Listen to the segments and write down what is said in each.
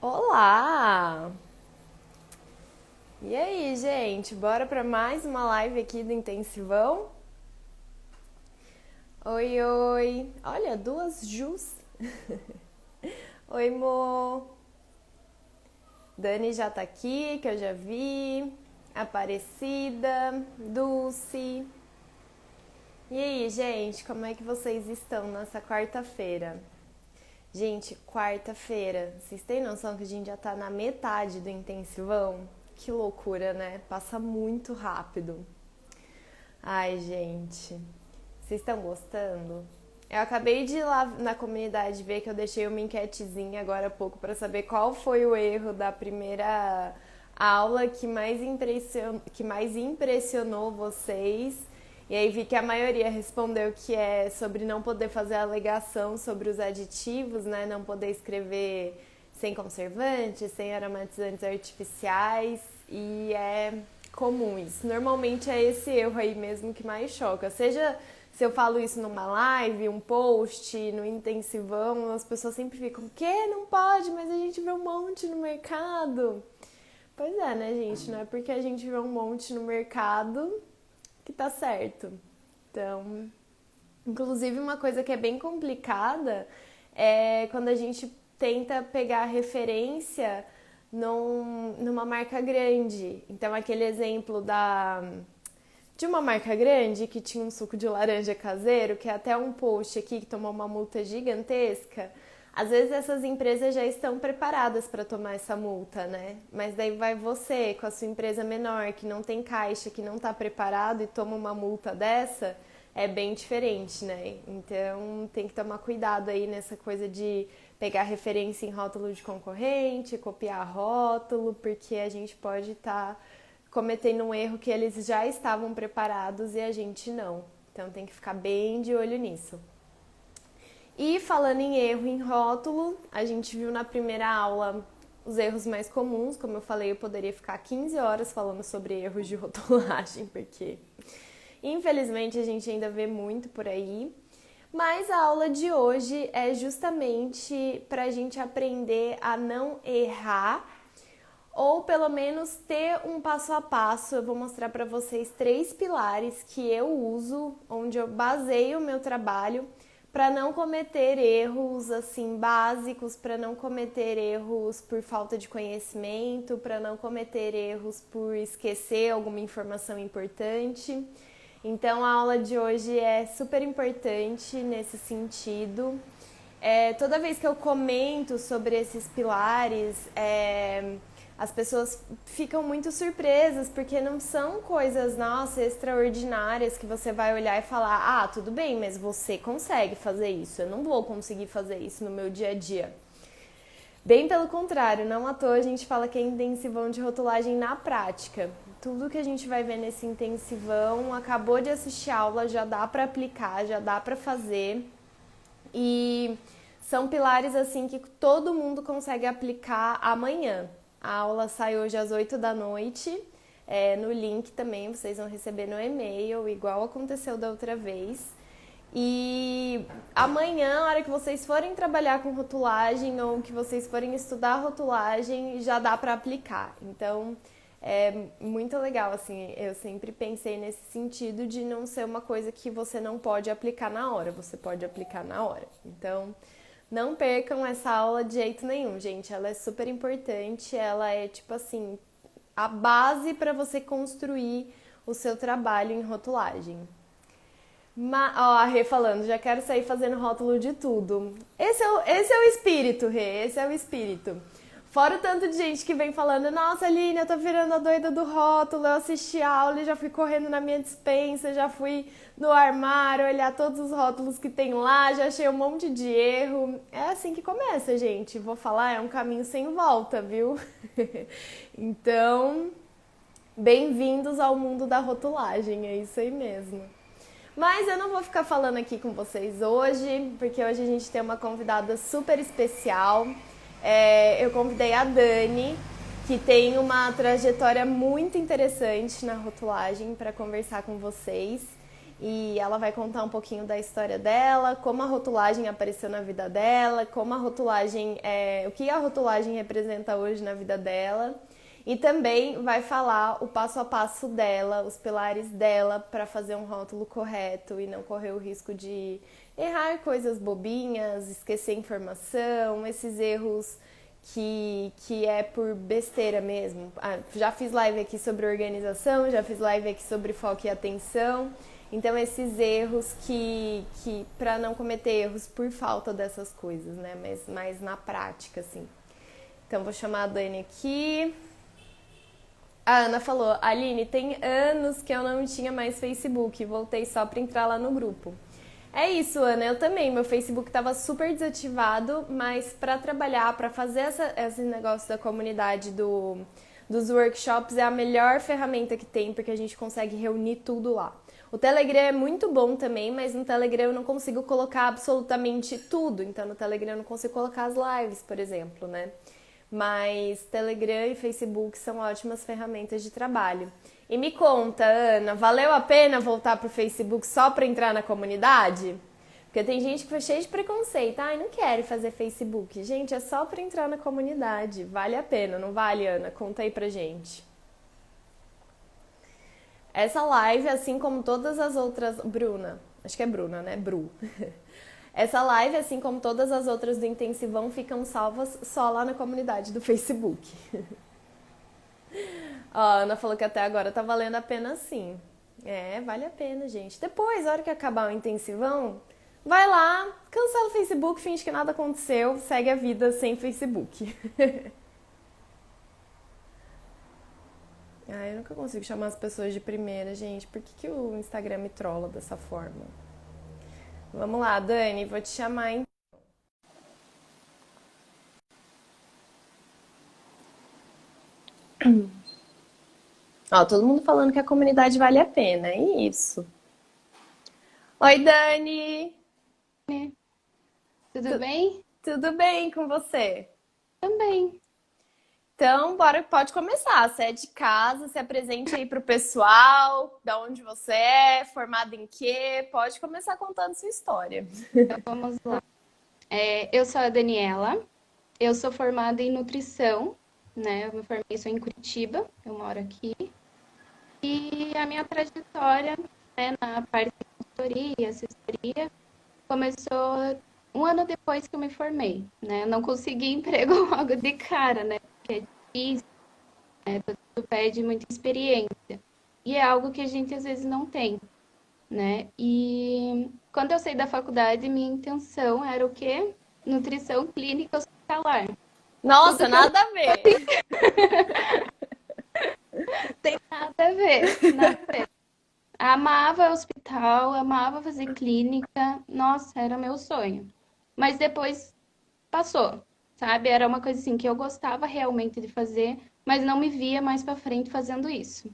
Olá! E aí, gente? Bora para mais uma live aqui do Intensivão? Oi, oi! Olha, duas Jus. Oi, Mo! Dani já tá aqui, que eu já vi. Aparecida, Dulce. E aí, gente, como é que vocês estão nessa quarta-feira? Gente, quarta-feira, vocês têm noção que a gente já tá na metade do intensivão? Que loucura, né? Passa muito rápido. Ai, gente, vocês estão gostando? Eu acabei de ir lá na comunidade ver que eu deixei uma enquetezinha agora há pouco para saber qual foi o erro da primeira aula que mais impressionou vocês. E aí vi que a maioria respondeu que é sobre não poder fazer alegação sobre os aditivos, né? Não poder escrever sem conservantes, sem aromatizantes artificiais. E é comum isso. Normalmente é esse erro aí mesmo que mais choca. Seja se eu falo isso numa live, um post, no intensivão, as pessoas sempre ficam, que? Não pode, mas a gente vê um monte no mercado. Pois é, né, gente? Não é porque a gente vê um monte no mercado que tá certo. Então, inclusive uma coisa que é bem complicada é quando a gente tenta pegar referência numa marca grande. Então, aquele exemplo de uma marca grande que tinha um suco de laranja caseiro, que é até um post aqui que tomou uma multa gigantesca. Às vezes essas empresas já estão preparadas para tomar essa multa, né? Mas daí vai você com a sua empresa menor, que não tem caixa, que não está preparado e toma uma multa dessa, é bem diferente, né? Então tem que tomar cuidado aí nessa coisa de pegar referência em rótulo de concorrente, copiar rótulo, porque a gente pode estar cometendo um erro que eles já estavam preparados e a gente não. Então tem que ficar bem de olho nisso. E falando em erro em rótulo, a gente viu na primeira aula os erros mais comuns. Como eu falei, eu poderia ficar 15 horas falando sobre erros de rotulagem, porque infelizmente a gente ainda vê muito por aí. Mas a aula de hoje é justamente para a gente aprender a não errar, ou pelo menos ter um passo a passo. Eu vou mostrar para vocês 3 pilares que eu uso, onde eu baseio o meu trabalho para não cometer erros assim básicos, para não cometer erros por falta de conhecimento, para não cometer erros por esquecer alguma informação importante. Então a aula de hoje é super importante nesse sentido. Toda vez que eu comento sobre esses pilares, as pessoas ficam muito surpresas, porque não são coisas, nossa, extraordinárias que você vai olhar e falar, ah, tudo bem, mas você consegue fazer isso, eu não vou conseguir fazer isso no meu dia a dia. Bem pelo contrário, não à toa a gente fala que é intensivão de rotulagem na prática. Tudo que a gente vai ver nesse intensivão, acabou de assistir a aula, já dá para aplicar, já dá para fazer. E são pilares assim que todo mundo consegue aplicar amanhã. A aula sai hoje às 8 da noite, no link também vocês vão receber no e-mail, igual aconteceu da outra vez. E amanhã, na hora que vocês forem trabalhar com rotulagem ou que vocês forem estudar rotulagem, já dá para aplicar. Então, é muito legal, assim, eu sempre pensei nesse sentido de não ser uma coisa que você não pode aplicar na hora, você pode aplicar na hora. Então, não percam essa aula de jeito nenhum, gente. Ela é super importante, ela é tipo assim, a base para você construir o seu trabalho em rotulagem. A Rê falando, já quero sair fazendo rótulo de tudo. Esse é o espírito, Rê, esse é o espírito. Fora o tanto de gente que vem falando, nossa, Aline, eu tô virando a doida do rótulo, eu assisti a aula e já fui correndo na minha despensa, já fui no armário olhar todos os rótulos que tem lá, já achei um monte de erro. É assim que começa, gente. Vou falar, é um caminho sem volta, viu? Então, bem-vindos ao mundo da rotulagem, é isso aí mesmo. Mas eu não vou ficar falando aqui com vocês hoje, porque hoje a gente tem uma convidada super especial. Eu convidei a Dani, que tem uma trajetória muito interessante na rotulagem, para conversar com vocês. e ela vai contar um pouquinho da história dela, como a rotulagem apareceu na vida dela, como a rotulagem, o que a rotulagem representa hoje na vida dela. E também vai falar o passo a passo dela, os pilares dela para fazer um rótulo correto e não correr o risco de errar coisas bobinhas, esquecer informação, esses erros que é por besteira mesmo. Já fiz live aqui sobre organização, já fiz live aqui sobre foco e atenção. Então, esses erros que para não cometer erros por falta dessas coisas, né? Mas mais na prática, assim. Então, vou chamar a Dani aqui. A Ana falou, Aline, tem anos que eu não tinha mais Facebook, voltei só pra entrar lá no grupo. É isso, Ana, eu também, meu Facebook estava super desativado, mas para trabalhar, para fazer esse negócio da comunidade dos workshops é a melhor ferramenta que tem, porque a gente consegue reunir tudo lá. O Telegram é muito bom também, mas no Telegram eu não consigo colocar absolutamente tudo, então no Telegram eu não consigo colocar as lives, por exemplo, né? Mas Telegram e Facebook são ótimas ferramentas de trabalho. E me conta, Ana, valeu a pena voltar pro Facebook só para entrar na comunidade? Porque tem gente que foi cheia de preconceito. Ai, não quero fazer Facebook. Gente, é só para entrar na comunidade. Vale a pena, não vale, Ana? Conta aí pra gente. Essa live, assim como todas as outras... Bruna, acho que é Bruna, né? Bru. Essa live, assim como todas as outras do Intensivão, ficam salvas só lá na comunidade do Facebook. Ó, a Ana falou que até agora tá valendo a pena sim. É, vale a pena, gente. Depois, na hora que acabar o Intensivão, vai lá, cancela o Facebook, finge que nada aconteceu, segue a vida sem Facebook. Eu nunca consigo chamar as pessoas de primeira, gente. Por que o Instagram me trola dessa forma? Vamos lá, Dani, vou te chamar, hein? Ó, todo mundo falando que a comunidade vale a pena, é isso. Oi, Dani! Tudo bem? Tudo bem com você? Também. Então, bora, pode começar. Você é de casa, se apresente aí pro pessoal, da onde você é, formada em quê? Pode começar contando sua história. Então vamos lá. Eu sou a Daniela, eu sou formada em nutrição, né? Eu me formei sou em Curitiba, eu moro aqui. E a minha trajetória, né, na parte de consultoria e assessoria começou um ano depois que eu me formei, né? Eu não consegui emprego logo de cara, né? Porque é difícil, né? Tudo pede muita experiência. E é algo que a gente às vezes não tem, né? E quando eu saí da faculdade, minha intenção era o quê? Nutrição clínica hospitalar. Nossa, Tudo que eu nada a ver. tenho nada a ver, nada a ver. Amava hospital, amava fazer clínica, nossa, era meu sonho. Mas depois passou, sabe? Era uma coisa assim que eu gostava realmente de fazer, mas não me via mais para frente fazendo isso.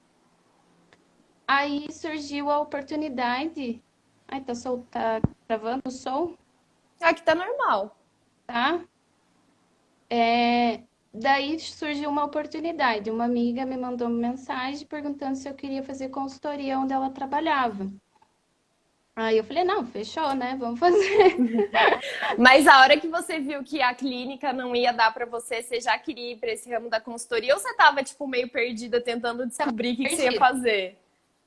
Aí surgiu a oportunidade. Ai, tá travando o som, Aqui tá normal. tá? Daí surgiu uma oportunidade. Uma amiga me mandou uma mensagem perguntando se eu queria fazer consultoria onde ela trabalhava. Aí eu falei, não, fechou, né? Vamos fazer. Mas a hora que você viu que a clínica não ia dar pra você, você já queria ir pra esse ramo da consultoria ou você tava, tipo, meio perdida tentando descobrir o que você ia Perdida, fazer?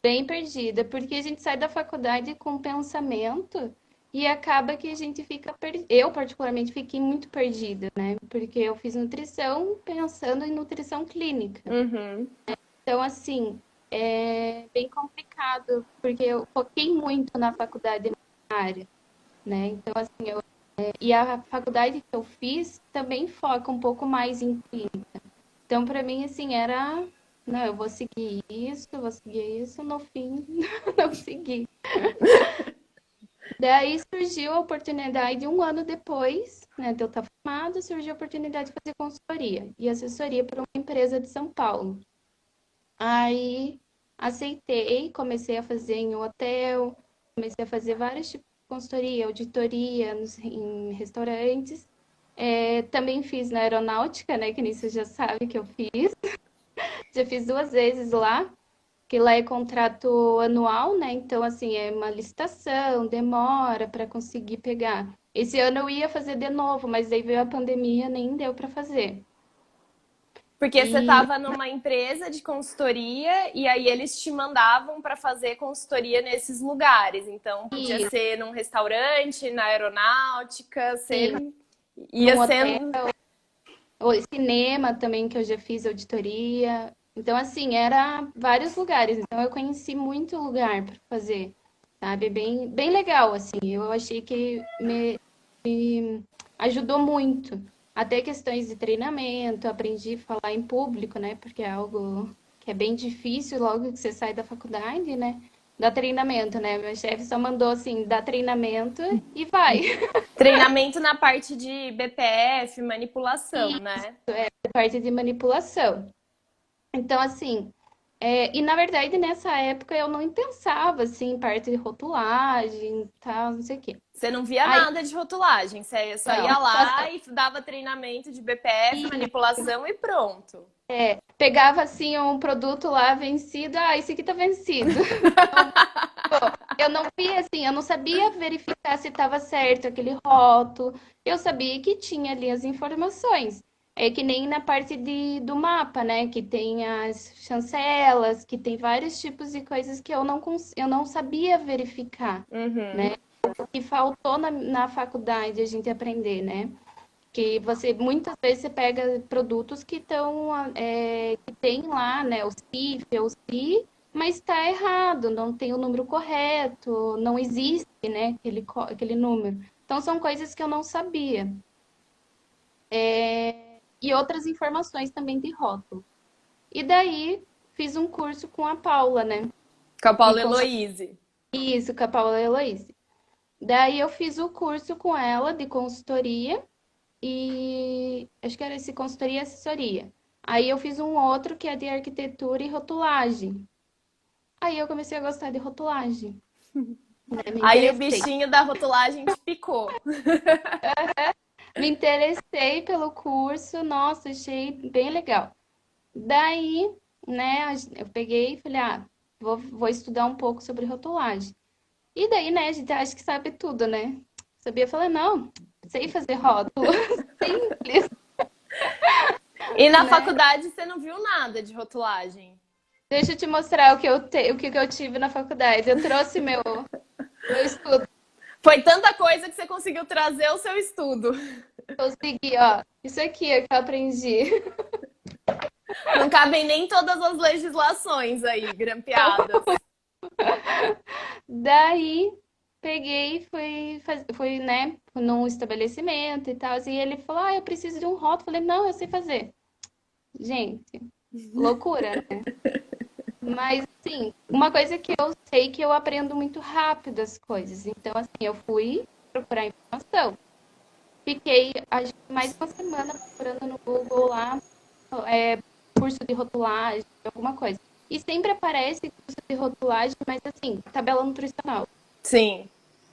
bem perdida, porque a gente sai da faculdade com um pensamento e acaba que a gente fica perdida. Eu, particularmente, fiquei muito perdida, né? Porque eu fiz nutrição pensando em nutrição clínica. Uhum. Então, assim, é bem complicado, porque eu foquei muito na faculdade na área, né? Então, assim, e a faculdade que eu fiz também foca um pouco mais em clínica. Então, para mim, assim, era, não, eu vou seguir isso, no fim, não segui. Daí surgiu a oportunidade, um ano depois, né, de eu estar formada, surgiu a oportunidade de fazer consultoria e assessoria para uma empresa de São Paulo. Aí aceitei, comecei a fazer em hotel, comecei a fazer vários tipos de consultoria, auditoria em restaurantes. Também fiz na aeronáutica, né? Que nem você já sabe que eu fiz. Já fiz 2 vezes lá, que lá é contrato anual, né? Então, assim, é uma licitação, demora para conseguir pegar. Esse ano eu ia fazer de novo, mas aí veio a pandemia, nem deu para fazer. Porque você E estava numa empresa de consultoria e aí eles te mandavam para fazer consultoria nesses lugares. Então, podia e, ser num restaurante, na aeronáutica, sim, você ia num hotel, sendo. ou cinema também, que eu já fiz auditoria. Então, assim, era vários lugares. Então, eu conheci muito lugar para fazer, sabe? Bem, bem legal, assim. Eu achei que me ajudou muito. Até questões de treinamento, aprendi a falar em público, né? Porque é algo que é bem difícil logo que você sai da faculdade, né? Dar treinamento, né? Meu chefe só mandou assim, dar treinamento e vai. Treinamento na parte de BPF, manipulação, E né? parte de manipulação. Então, assim, e na verdade nessa época eu não pensava assim, em parte de rotulagem, tal, não sei o quê. Você não via Aí, nada de rotulagem, você só não, ia lá e dava treinamento de BPF, e manipulação e pronto. pegava assim um produto lá vencido, esse aqui tá vencido. Eu não via assim, eu não sabia verificar se estava certo aquele rótulo. Eu sabia que tinha ali as informações. É que nem na parte do mapa, né? Que tem as chancelas, que tem vários tipos de coisas que eu não sabia verificar, Uhum. né? O que faltou na faculdade a gente aprender, né? Que você muitas vezes você pega produtos que estão que tem lá, né, o CIF ou o CI, mas está errado, não tem o número correto, não existe, né, aquele número. Então são coisas que eu não sabia. E outras informações também de rótulo. E daí fiz um curso com a Paula, né? Com a De Paula cons- Heloise. Isso, com a Paula Eloise. Daí eu fiz o curso com ela de consultoria e acho que era esse consultoria e assessoria. Aí eu fiz um outro que é de arquitetura e rotulagem. Aí eu comecei a gostar de rotulagem, né? Me Aí o interessei. bichinho da rotulagem te picou. Me interessei pelo curso, nossa, achei bem legal. Daí, né, eu peguei e falei, vou estudar um pouco sobre rotulagem. E daí, né, a gente acha que sabe tudo, né? Sabia, falei, não, sei fazer rótulo, simples, E na né? faculdade você não viu nada de rotulagem. Deixa eu te mostrar o que eu tive na faculdade. Eu trouxe meu estudo, Foi tanta coisa que você conseguiu trazer o seu estudo. consegui, ó. Isso aqui é que eu aprendi. Não cabem nem todas as legislações aí, grampeadas. Daí peguei e fui, né, num estabelecimento e tal. E ele falou: eu preciso de um rótulo. Falei: não, eu sei fazer. Gente, loucura, né? Mas, assim, uma coisa que eu sei que eu aprendo muito rápido as coisas. Então, assim, eu fui procurar informação. Fiquei, acho que mais de uma semana procurando no Google lá, curso de rotulagem, alguma coisa. E sempre aparece curso de rotulagem, mas assim, tabela nutricional. Sim.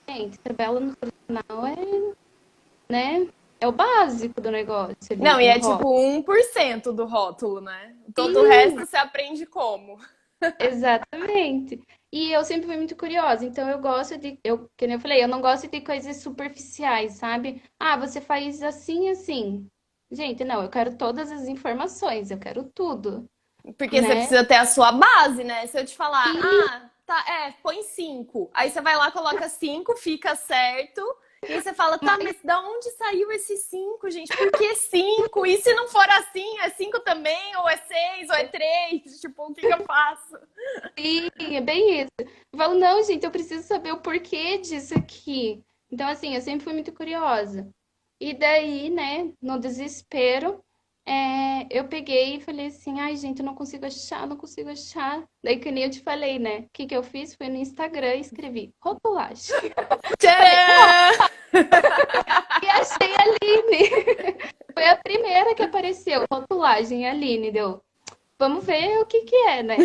Gente, tabela nutricional né, é o básico do negócio ali, Não, e do é tipo rótulo. 1% do rótulo, né? Todo o Sim, resto você aprende como. exatamente. E eu sempre fui muito curiosa, então eu gosto que nem eu falei, eu não gosto de coisas superficiais, sabe? Você faz assim, assim. Gente, não, eu quero todas as informações, eu quero tudo, Porque você né? precisa ter a sua base, né? Se eu te falar, E tá, põe 5. Aí você vai lá, coloca 5, fica certo. E aí você fala, tá, mas mas da onde saiu esse 5, gente? Por que 5? E se não for assim, é 5 também? Ou é 6? Ou é 3? Tipo, o que que eu faço? sim, é bem isso. Eu falo, não, gente, eu preciso saber o porquê disso aqui. Então, assim, eu sempre fui muito curiosa. E daí, né, no desespero, eu peguei e falei assim, ai, gente, eu não consigo achar, não consigo achar. Daí, que nem eu te falei, né, o que que eu fiz? Fui no Instagram e escrevi rotulagem. Falei, Tcharam! e achei a Aline. Foi a primeira que apareceu, rotulagem, Aline, deu. Vamos ver o que que é, né?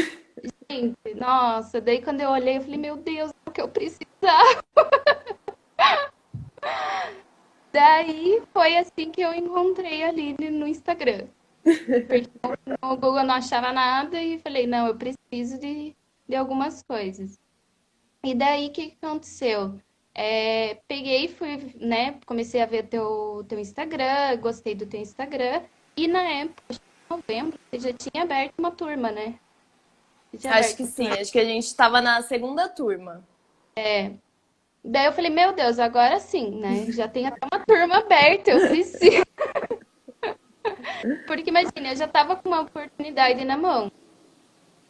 Gente, nossa, daí quando eu olhei, eu falei, meu Deus, é o que eu precisava. Daí foi assim que eu encontrei a Aline no Instagram. Porque no Google eu não achava nada e falei, não, eu preciso de. de algumas coisas. E daí, o que que aconteceu? Peguei e fui, né? Comecei a ver teu Instagram, gostei do teu Instagram. E na época, acho que em novembro, você já tinha aberto uma turma, né? Você tinha Acho que aberto sim, turma. acho que a gente estava na segunda turma. Daí eu falei, meu Deus, agora sim, né? Já tem até uma turma aberta, eu preciso. Porque imagina, eu já tava com uma oportunidade na mão.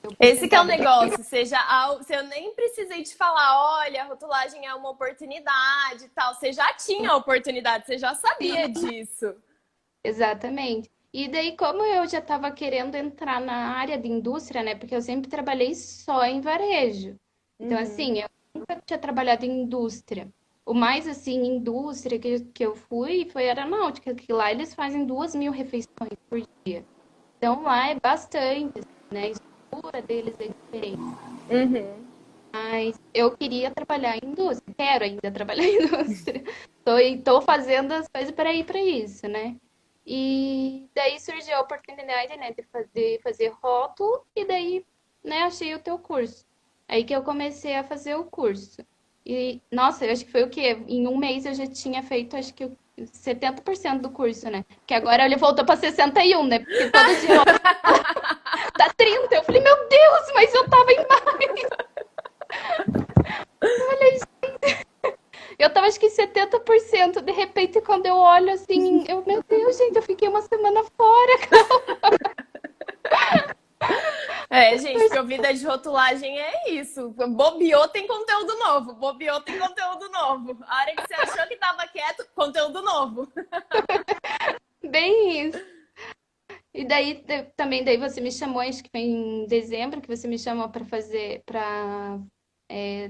Eu Esse que é o precisava. negócio, seja se eu nem precisei te falar, olha, a rotulagem é uma oportunidade e tal, você já tinha a oportunidade, você já sabia disso. Exatamente. E daí, como eu já estava querendo entrar na área de indústria, né? Porque eu sempre trabalhei só em varejo. Então, Uhum. assim, eu nunca tinha trabalhado em indústria. O mais, assim, indústria que eu fui foi aeronáutica, que lá eles fazem 2.000 refeições por dia. Então, lá é bastante, né? A estrutura deles é diferente. Uhum. Mas eu queria trabalhar em indústria, quero ainda trabalhar em indústria. Tô fazendo as coisas para ir para isso, né? E daí surgiu a oportunidade, né, de fazer rótulo, e daí, né, achei o teu curso. Aí que eu comecei a fazer o curso. E, nossa, eu acho que foi o quê? Em um mês eu já tinha feito, acho que 70% do curso, né? Que agora ele voltou para 61, né? Porque todo de rótulo dá 30. Eu falei, meu Deus, mas eu tava em Eu tava acho que 70%. De repente, quando eu olho assim, meu Deus, gente, eu fiquei uma semana fora. É, gente, porque o vida de rotulagem é isso. Bobeou tem conteúdo novo. Bobeou tem conteúdo novo. A hora que você achou que tava quieto, conteúdo novo. Bem isso. E daí também daí você me chamou, acho que foi em dezembro que você me chamou para fazer, para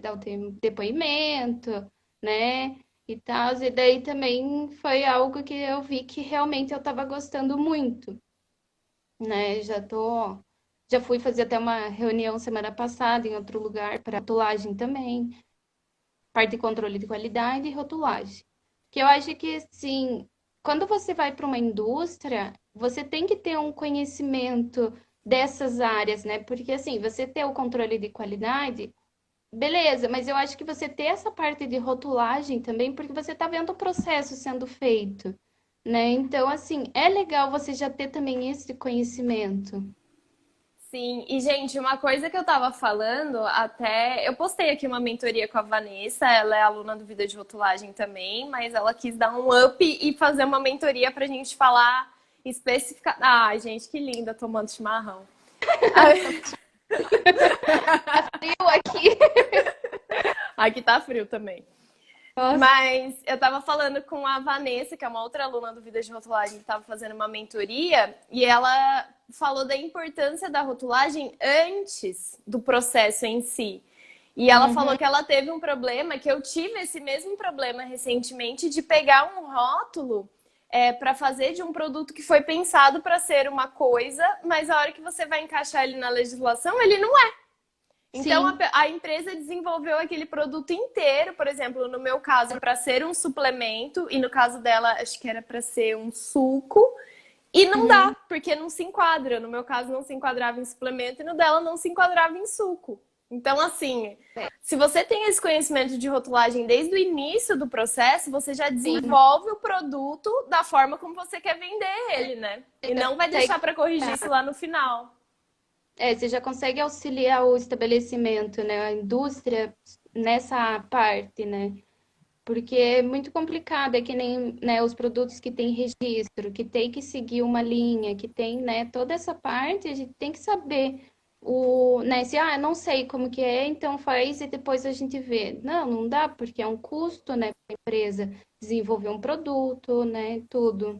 dar o depoimento, né? E tal. E daí também foi algo que eu vi que realmente eu estava gostando muito, né? Já fui fazer até uma reunião semana passada em outro lugar para rotulagem também. Parte de controle de qualidade e rotulagem. Que eu acho que, assim, quando você vai para uma indústria, você tem que ter um conhecimento dessas áreas, né? Porque, assim, você ter o controle de qualidade, beleza, mas eu acho que você ter essa parte de rotulagem também, porque você está vendo o processo sendo feito, né? Então, assim, é legal você já ter também esse conhecimento. Sim, e gente, uma coisa que eu tava falando, até eu postei aqui uma mentoria com a Vanessa, ela é aluna do Vida de Rotulagem também, mas ela quis dar um up e fazer uma mentoria pra gente falar especificamente. Ai, gente, que linda tomando chimarrão. Eu aqui. Aqui tá frio também. Nossa. Mas eu tava falando com a Vanessa, que é uma outra aluna do Vida de Rotulagem, que tava fazendo uma mentoria, e ela falou da importância da rotulagem antes do processo em si. E ela falou Uhum. que ela teve um problema, que eu tive esse mesmo problema recentemente, de pegar um rótulo para fazer de um produto que foi pensado para ser uma coisa, mas a hora que você vai encaixar ele na legislação, ele não é. Então Sim. a empresa desenvolveu aquele produto inteiro, por exemplo, no meu caso, para ser um suplemento, e no caso dela, acho que era para ser um suco, e não Uhum. dá, porque não se enquadra. No meu caso, não se enquadrava em suplemento, e no dela não se enquadrava em suco. Então, assim, se você tem esse conhecimento de rotulagem desde o início do processo, você já Sim. desenvolve o produto da forma como você quer vender ele, né? E não vai deixar para corrigir isso lá no final. Você já consegue auxiliar o estabelecimento, né, a indústria nessa parte, né? Porque é muito complicado, é que nem, né, os produtos que têm registro, que tem que seguir uma linha, que tem, né, toda essa parte, a gente tem que saber né, se, eu não sei como que é, então faz e depois a gente vê. Não, não dá, porque é um custo, né, para a empresa desenvolver um produto, né, tudo.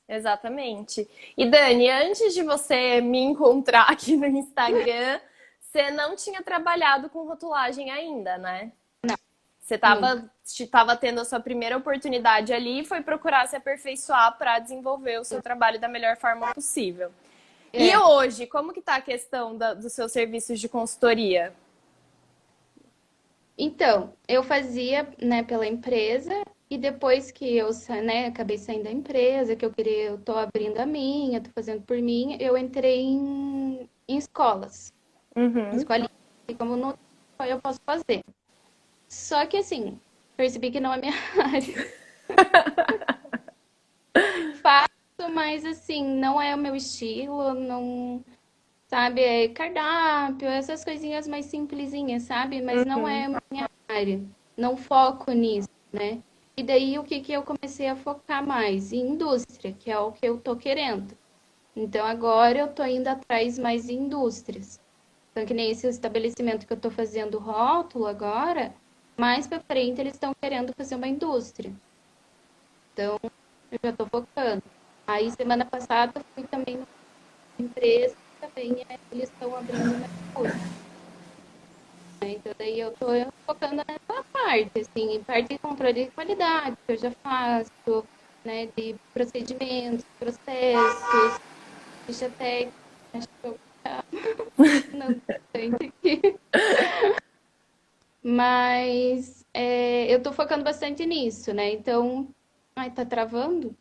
Exatamente. E Dani, antes de você me encontrar aqui no Instagram, você não tinha trabalhado com rotulagem ainda, né? Você Nunca. estava tendo a sua primeira oportunidade ali e foi procurar se aperfeiçoar para desenvolver o seu trabalho da melhor forma possível. E É. hoje, como que está a questão dos seus serviços de consultoria? Então, eu fazia, né, pela empresa e depois que eu, né, acabei saindo da empresa, que eu tô abrindo a minha, tô fazendo por mim, eu entrei em escolas, em Uhum. escolinha. E como não eu posso fazer. Só que assim, percebi que não é minha área. Faço, mas assim, não é o meu estilo, não, sabe, é cardápio, essas coisinhas mais simplesinhas, sabe? Mas não é Uhum. a minha área. Não foco nisso, né? E daí o que que eu comecei a focar mais? Em indústria, que é o que eu tô querendo. Então agora eu tô indo atrás mais de indústrias. Então, que nem esse estabelecimento que eu tô fazendo rótulo agora, mais pra frente eles estão querendo fazer uma indústria. Então, eu já tô focando. Aí, semana passada, eu fui também numa empresa que também eles estão abrindo uma indústria. Então, daí eu tô focando nessa parte, assim, em parte de controle de qualidade, que eu já faço, né, de procedimentos, processos, ficha técnica, acho que eu já não bastante aqui. Mas eu tô focando bastante nisso, né? Então, ai, tá travando?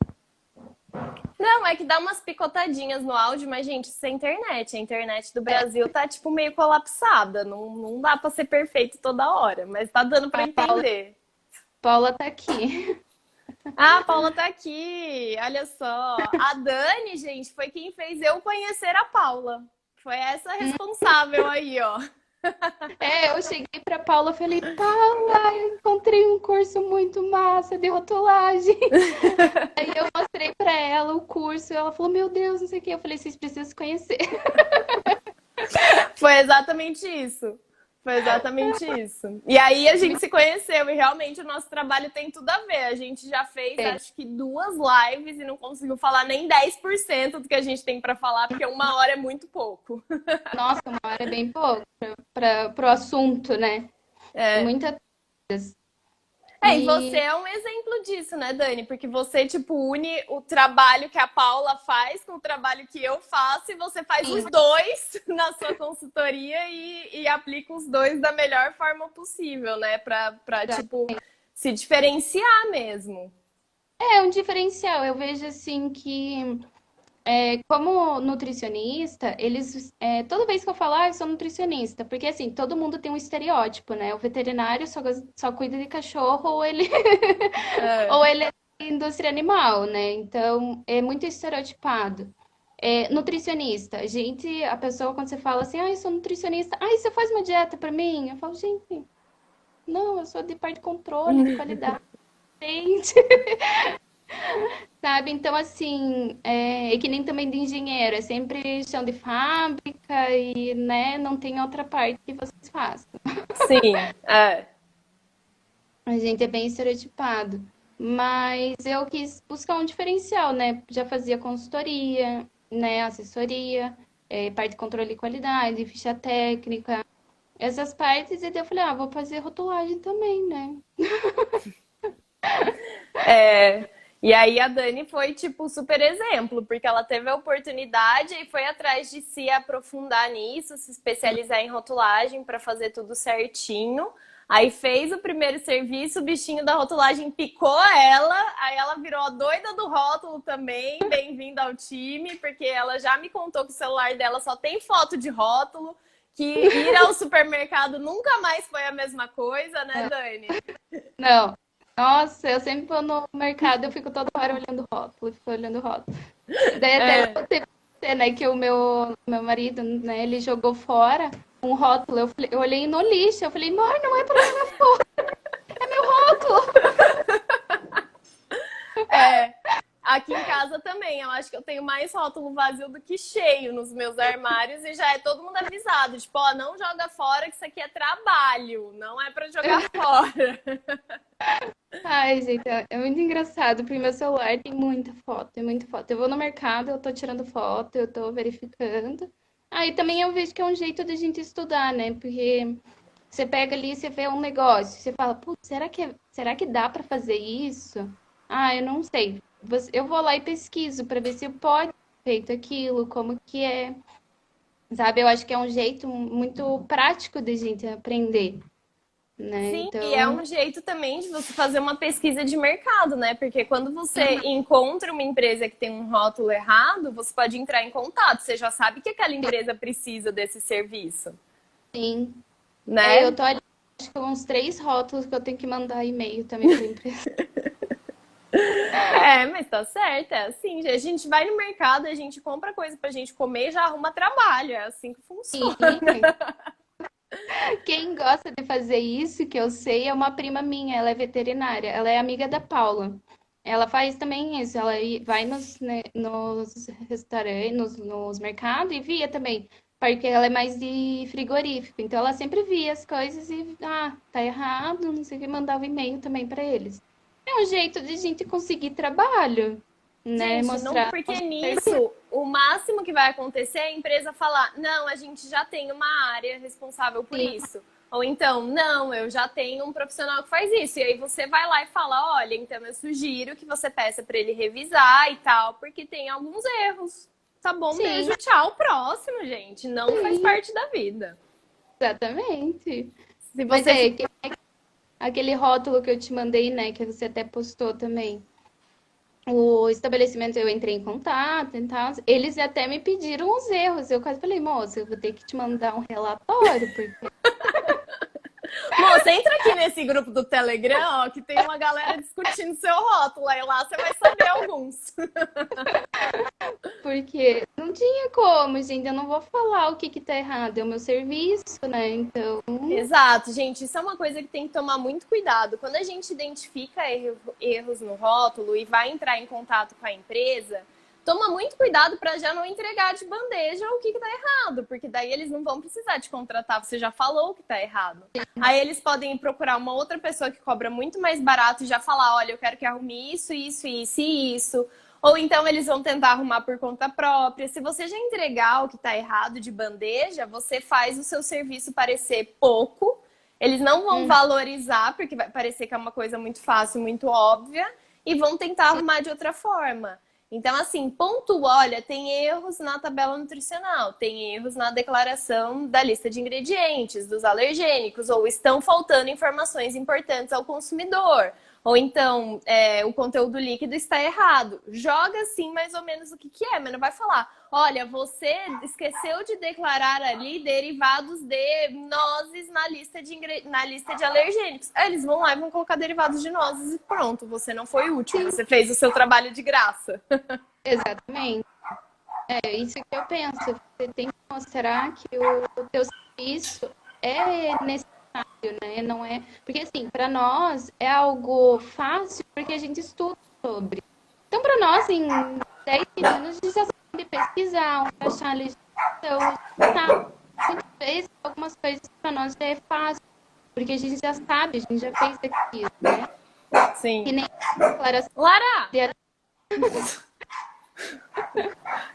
Não, é que dá umas picotadinhas no áudio, mas, gente, isso é internet. A internet do É, Brasil tá, tipo, meio colapsada. Não dá pra ser perfeito toda hora, mas tá dando pra a entender. Paula tá aqui. Ah, a Paula tá aqui, olha só. A Dani, gente, foi quem fez eu conhecer a Paula. Foi essa responsável aí, ó. Eu cheguei pra Paula e falei, Paula, eu encontrei um curso muito massa de rotulagem. Aí eu mostrei pra ela o curso, e ela falou, meu Deus, não sei o que. Eu falei, vocês precisam se conhecer. Foi exatamente isso. Foi exatamente isso. E aí a gente se conheceu e realmente o nosso trabalho tem tudo a ver. A gente já fez, É, acho que 2 lives e não conseguiu falar nem 10% do que a gente tem para falar, porque 1 hora é muito pouco. nossa, uma hora é bem pouco pro assunto, né? É É. muita coisa. É, e você E é um exemplo disso, né, Dani? Porque você, tipo, une o trabalho que a Paula faz com o trabalho que eu faço e você faz os sim, dois na sua consultoria e aplica os dois da melhor forma possível, né? Pra tipo, se diferenciar mesmo. é um diferencial. Eu vejo assim que como nutricionista, toda vez que eu falo, eu sou nutricionista, porque assim, todo mundo tem um estereótipo, né? O veterinário só cuida de cachorro É. ou ele é indústria animal, né? Então, é muito estereotipado. Nutricionista, a pessoa, quando você fala assim, eu sou nutricionista, você faz uma dieta pra mim? Eu falo, gente, não, eu sou de parte de controle, de qualidade, gente. Sabe? Então, assim, é que nem também de engenheiro, é sempre chão de fábrica e, né, não tem outra parte que vocês façam. Sim, é. A gente é bem estereotipado. Mas eu quis buscar um diferencial, né? Já fazia consultoria, né, assessoria, parte de controle de qualidade, ficha técnica, essas partes, e daí eu falei, vou fazer rotulagem também, né? É, e aí a Dani foi, tipo, super exemplo, porque ela teve a oportunidade e foi atrás de se aprofundar nisso, se especializar em rotulagem para fazer tudo certinho. Aí fez o primeiro serviço, o bichinho da rotulagem picou ela, aí ela virou a doida do rótulo também, bem-vinda ao time, porque ela já me contou que o celular dela só tem foto de rótulo, que ir ao supermercado nunca mais foi a mesma coisa, né, Dani? Não. Nossa, eu sempre vou no mercado, eu fico toda hora olhando rótulo, fico olhando rótulo. Daí até É. teve né, que o meu marido, né, ele jogou fora um rótulo. Eu olhei no lixo, eu falei, amor, não é pra jogar fora, é meu rótulo. É, aqui em casa também. Eu acho que eu tenho mais rótulo vazio do que cheio nos meus armários e já é todo mundo avisado. Tipo, ó, não joga fora que isso aqui é trabalho, não é pra jogar fora. Ai, gente, é muito engraçado, porque meu celular tem muita foto, tem muita foto. Eu vou no mercado, eu tô tirando foto, eu tô verificando. Aí também eu vejo que é um jeito da gente estudar, né? Porque você pega ali, você vê um negócio, você fala, putz, será que dá pra fazer isso? Eu não sei. Eu vou lá e pesquiso pra ver se pode ser feito aquilo, como que é. Sabe? Eu acho que é um jeito muito prático de gente aprender, né? Sim, e é Então, um jeito também de você fazer uma pesquisa de mercado, né? Porque quando você encontra uma empresa que tem um rótulo errado, você pode entrar em contato. Você já sabe que aquela empresa precisa desse serviço. sim. né? Eu tô ali, acho que uns 3 rótulos que eu tenho que mandar e-mail também pra empresa. É, mas tá certo, é assim. A gente vai no mercado, a gente compra coisa pra gente comer e já arruma trabalho. É assim que funciona. Quem gosta de fazer isso, que eu sei, é uma prima minha, ela é veterinária, ela é amiga da Paula. Ela faz também isso, ela vai nos restaurantes, nos mercados e via também, porque ela é mais de frigorífico, então ela sempre via as coisas e, tá errado, não sei o que, mandava e-mail também para eles. É um jeito de a gente conseguir trabalho, né? Gente, não, Mostrar porque nosso serviço. nisso o máximo que vai acontecer é a empresa falar: não, a gente já tem uma área responsável por isso. Ou então, não, eu já tenho um profissional que faz isso. E aí você vai lá e fala: olha, então eu sugiro que você peça para ele revisar e tal, porque tem alguns erros. Tá bom, Sim, beijo, tchau, próximo, gente. Não faz sim, parte da vida. exatamente. Se Mas você. aquele rótulo que eu te mandei, né, que você até postou também. O estabelecimento, eu entrei em contato e tal. Eles até me pediram os erros. Eu quase falei, moça, eu vou ter que te mandar um relatório, porque Moça, entra aqui nesse grupo do Telegram, ó, que tem uma galera discutindo seu rótulo. Aí lá você vai saber alguns. porque não tinha como, gente. Eu não vou falar o que que tá errado. É o meu serviço, né? Então, Exato, gente, isso é uma coisa que tem que tomar muito cuidado. Quando a gente identifica erros no rótulo e vai entrar em contato com a empresa, toma muito cuidado para já não entregar de bandeja o que está errado, porque daí eles não vão precisar te contratar, você já falou que está errado. Aí eles podem procurar uma outra pessoa que cobra muito mais barato e já falar: olha, eu quero que arrume isso, isso, isso e isso. Ou então eles vão tentar arrumar por conta própria. Se você já entregar o que está errado de bandeja, você faz o seu serviço parecer pouco. Eles não vão hum, valorizar, porque vai parecer que é uma coisa muito fácil, muito óbvia, e vão tentar arrumar de outra forma. Então, assim, ponto, olha, tem erros na tabela nutricional, tem erros na declaração da lista de ingredientes, dos alergênicos, ou estão faltando informações importantes ao consumidor. Ou então, o conteúdo líquido está errado. Joga assim mais ou menos o que, que é, mas não vai falar: olha, você esqueceu de declarar ali derivados de nozes na lista de alergênicos. Aí eles vão lá e vão colocar derivados de nozes e pronto, você não foi útil, sim, você fez o seu trabalho de graça. exatamente. É isso que eu penso. Você tem que mostrar que o teu serviço é necessário, né? Não é. Porque, assim, para nós é algo fácil porque a gente estuda sobre. Então, para nós, em 10 minutos, a gente já sabe pesquisar, achar a legislação, tá? Muitas vezes, algumas coisas para nós já é fácil, porque a gente já sabe, a gente já fez aquilo, né? Sim. Que nem a declaração Lara! de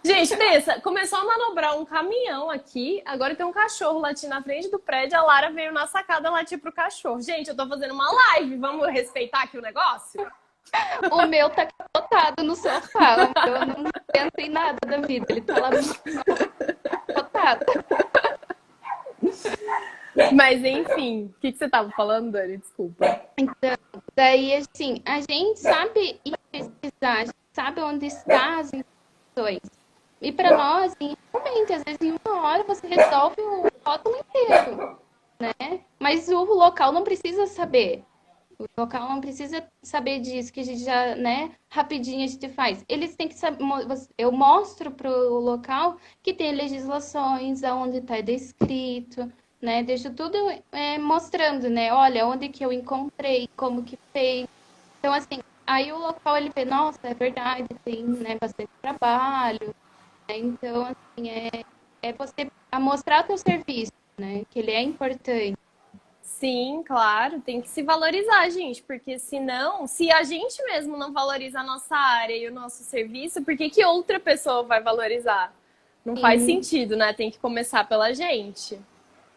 Gente, pensa, começou a manobrar um caminhão aqui, agora tem um cachorro latindo na frente do prédio, a Lara veio na sacada latir pro cachorro. Gente, eu tô fazendo uma live, vamos respeitar aqui o negócio? O meu tá capotado no sofá. O meu não pensa em nada da vida. Ele tá lá capotado. Mas enfim, o que você tava falando, Dani? Desculpa. Então, daí, assim, a gente sabe ir pesquisar, a gente sabe onde está as informações. E para nós, realmente, às vezes em uma hora você resolve o rótulo inteiro, né? Mas o local não precisa saber. O local não precisa saber disso, que a gente já, né, rapidinho a gente faz. Eles têm que saber, eu mostro para o local que tem legislações, aonde está descrito, né, deixo tudo mostrando, né, olha, onde que eu encontrei, como que fez. Então, assim, aí o local, ele vê, nossa, é verdade, tem, né, bastante trabalho, né, então, assim, é você a mostrar o teu serviço, né, que ele é importante. Sim, claro, tem que se valorizar, gente, porque senão, se a gente mesmo não valoriza a nossa área e o nosso serviço, por que que outra pessoa vai valorizar? Não faz Sim, sentido, né? Tem que começar pela gente.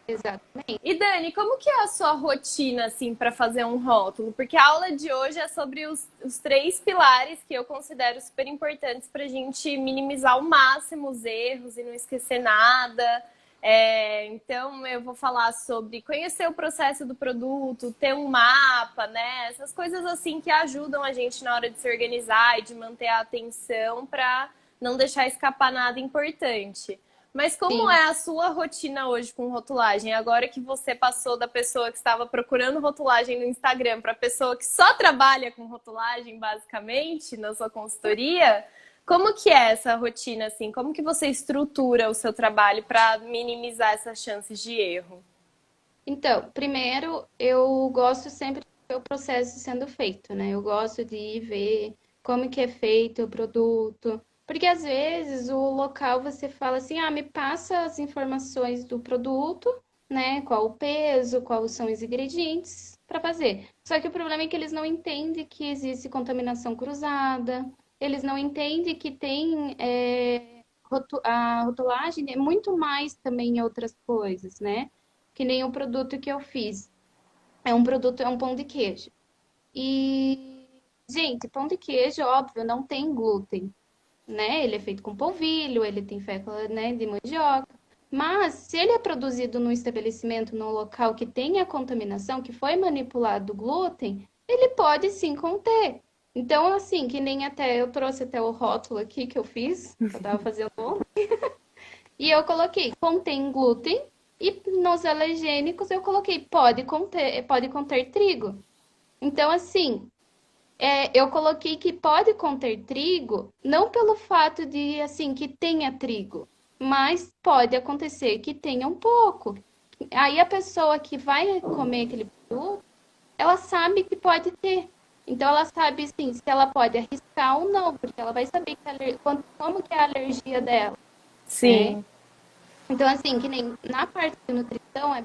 exatamente. E Dani, como que é a sua rotina assim para fazer um rótulo? Porque a aula de hoje é sobre os três pilares que eu considero super importantes para a gente minimizar ao máximo os erros e não esquecer nada. Então eu vou falar sobre conhecer o processo do produto, ter um mapa, né? Essas coisas assim que ajudam a gente na hora de se organizar e de manter a atenção para não deixar escapar nada importante. Mas como Sim. é a sua rotina hoje com rotulagem? Agora que você passou da pessoa que estava procurando rotulagem no Instagram para a pessoa que só trabalha com rotulagem, basicamente, na sua consultoria, como que é essa rotina assim? Como que você estrutura o seu trabalho para minimizar essas chances de erro? Então, primeiro, eu gosto sempre de ver o processo sendo feito, né? Eu gosto de ir ver como que é feito o produto, porque às vezes o local você fala assim, ah, me passa as informações do produto, né? Qual o peso, quais são os ingredientes para fazer. Só que o problema é que eles não entendem que existe contaminação cruzada, eles não entendem que tem a rotulagem é muito mais também em outras coisas, né? Que nem o produto que eu fiz. É um produto, é um pão de queijo. E, gente, pão de queijo, óbvio, não tem glúten, né? Ele é feito com polvilho, ele tem fécula, né, de mandioca. Mas, se ele é produzido num estabelecimento, num local que tem a contaminação, que foi manipulado o glúten, ele pode sim conter. Então, assim, que nem até eu trouxe até o rótulo aqui que eu fiz, que eu tava fazendo ontem, e eu coloquei contém glúten e nos alergênicos eu coloquei pode conter trigo. Então, assim, eu coloquei que pode conter trigo, não pelo fato de, assim, que tenha trigo, mas pode acontecer que tenha um pouco. Aí a pessoa que vai comer aquele produto, ela sabe que pode ter. Então, ela sabe, sim, se ela pode arriscar ou não, porque ela vai saber como que é a alergia dela, né? Sim. Então, assim, que nem na parte de nutrição,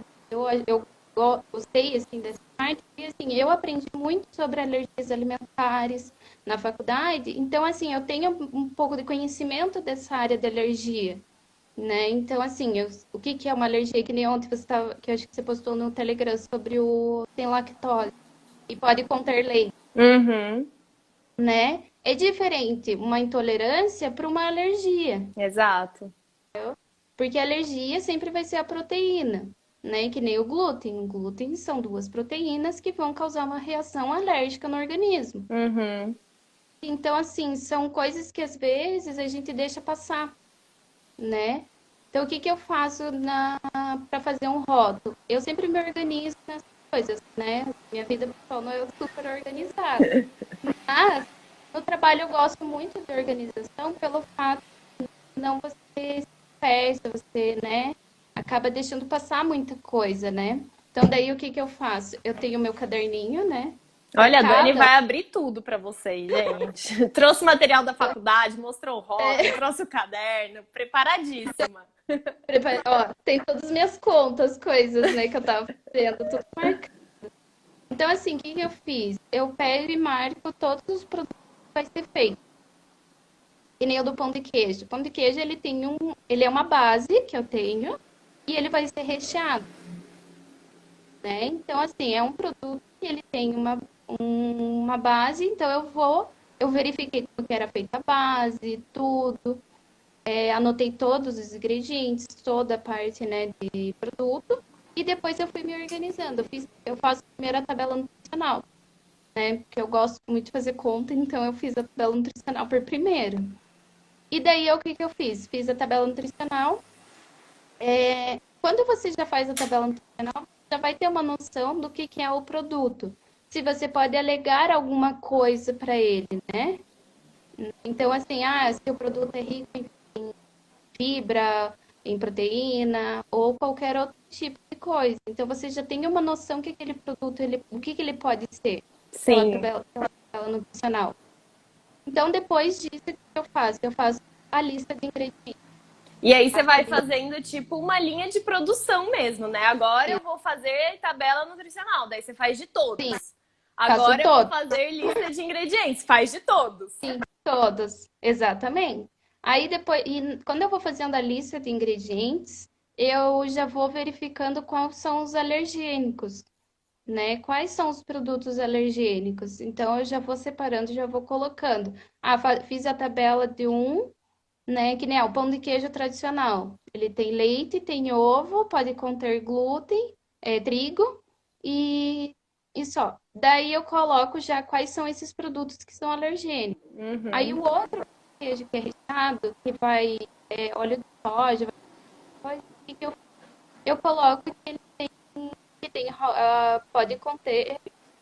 gostei, assim, dessa parte, e, assim, eu aprendi muito sobre alergias alimentares na faculdade, então, assim, eu tenho um pouco de conhecimento dessa área de alergia, né? Então, assim, o que que é uma alergia? Que nem ontem você tava, que eu acho que você postou no Telegram sobre o tem lactose e pode conter leite, Uhum. né? É diferente uma intolerância para uma alergia. Exato. Porque a alergia sempre vai ser a proteína, né? Que nem o glúten. O glúten são duas proteínas que vão causar uma reação alérgica no organismo. Uhum. Então, assim, são coisas que às vezes a gente deixa passar, né? Então, o que que eu faço para fazer um rótulo? Eu sempre me organizo nas coisas, né? Minha vida pessoal não é super organizada. Mas no trabalho eu gosto muito de organização pelo fato não você se perde, você, né, acaba deixando passar muita coisa, né? Então daí o que que eu faço? Eu tenho meu caderninho, né? E Olha, a Dani cada vai abrir tudo para vocês, gente. Trouxe material da faculdade, mostrou o rótulo, trouxe o caderno, preparadíssima. ó, tem todas as minhas contas, coisas, né, que eu tava fazendo, tudo marcado. Então assim, o que que eu fiz? Eu pego e marco todos os produtos que vai ser feito. E nem o do pão de queijo. O pão de queijo, ele é uma base que eu tenho e ele vai ser recheado, né? Então, assim, é um produto que ele tem uma base, então eu verifiquei como que era feita a base, tudo, anotei todos os ingredientes, toda a parte, né, de produto, e depois eu fui me organizando. Eu faço primeiro a tabela nutricional, né? Porque eu gosto muito de fazer conta, então eu fiz a tabela nutricional por primeiro. E daí o que que eu fiz? Fiz a tabela nutricional. Quando você já faz a tabela nutricional, já vai ter uma noção do que é o produto. Se você pode alegar alguma coisa para ele, né? Então, assim, se o produto é rico em fibra, em proteína ou qualquer outro tipo de coisa. Então, você já tem uma noção que aquele produto, o que ele pode ser Sim. pela tabela nutricional. Então, depois disso, o que eu faço? Eu faço a lista de ingredientes. E aí você vai Aquele, fazendo tipo uma linha de produção mesmo, né? Agora eu vou fazer tabela nutricional, daí você faz de sim, todos. faço Agora eu vou todo. fazer lista de ingredientes, faz de todos. Sim, todas, exatamente. Aí depois, e quando eu vou fazendo a lista de ingredientes, eu já vou verificando quais são os alergênicos, né? Quais são os produtos alergênicos. Então eu já vou separando, já vou colocando. Fiz a tabela de um, né? Que nem o pão de queijo tradicional. Ele tem leite, tem ovo, pode conter glúten, trigo e, e só. Daí eu coloco já quais são esses produtos que são alergênicos. Aí Uhum. o outro queijo que é recheado, que vai óleo de soja, o que que eu coloco que ele pode conter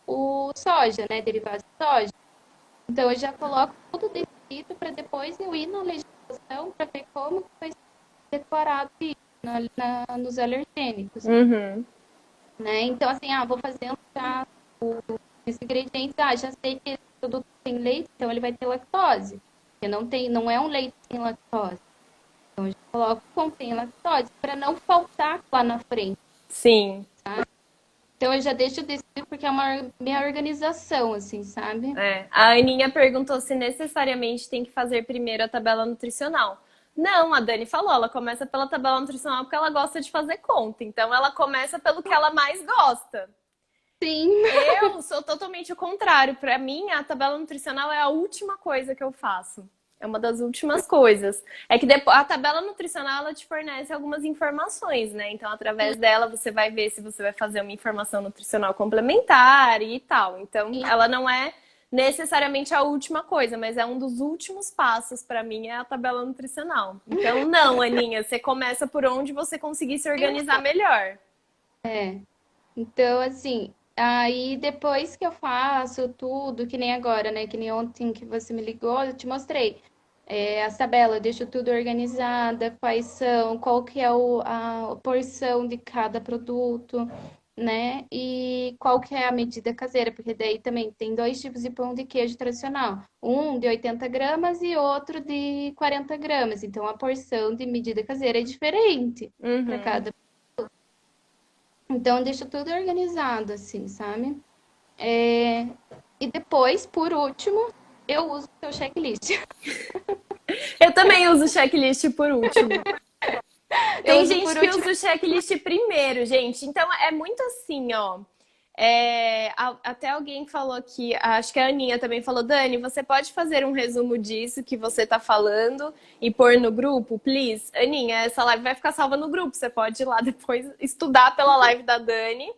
o soja, né? Derivados de soja. Então, eu já coloco tudo descrito para depois eu ir na legislação para ver como que vai ser declarado isso nos alergênicos, Uhum. né? Então, assim, vou fazendo já esse ingrediente, já sei que esse produto tem leite, então ele vai ter lactose. Porque não é um leite sem lactose. Então, eu já coloco que contém lactose para não faltar lá na frente. Sim. Então, eu já deixo descrito porque é uma minha organização, assim, sabe? É. A Aninha perguntou se necessariamente tem que fazer primeiro a tabela nutricional. Não, a Dani falou, ela começa pela tabela nutricional porque ela gosta de fazer conta. Então ela começa pelo que ela mais gosta. Sim. Eu sou totalmente o contrário. Para mim, a tabela nutricional é a última coisa que eu faço. É uma das últimas coisas. É que depois, a tabela nutricional ela te fornece algumas informações, né? Então, através dela, você vai ver se você vai fazer uma informação nutricional complementar e tal. Então, ela não é necessariamente a última coisa, mas é um dos últimos passos para mim é a tabela nutricional. Então, não, Aninha, você começa por onde você conseguir se organizar melhor. É. Então, assim, aí depois que eu faço tudo, que nem agora, né? Que nem ontem que você me ligou, eu te mostrei. As tabelas, eu deixo tudo organizada, quais são, qual que é a porção de cada produto, né? E qual que é a medida caseira, porque daí também tem dois tipos de pão de queijo tradicional. Um de 80 gramas e outro de 40 gramas. Então, a porção de medida caseira é diferente para Uhum. cada. Então, eu deixo tudo organizado, assim, sabe? E depois, por último, eu uso o seu checklist. Eu também uso checklist por último. Eu Tem uso gente por que último. usa o checklist primeiro, gente. Então é muito assim, ó. Até alguém falou aqui, acho que a Aninha também falou, Dani, você pode fazer um resumo disso que você tá falando e pôr no grupo, please? Aninha, essa live vai ficar salva no grupo, você pode ir lá depois estudar pela live da Dani.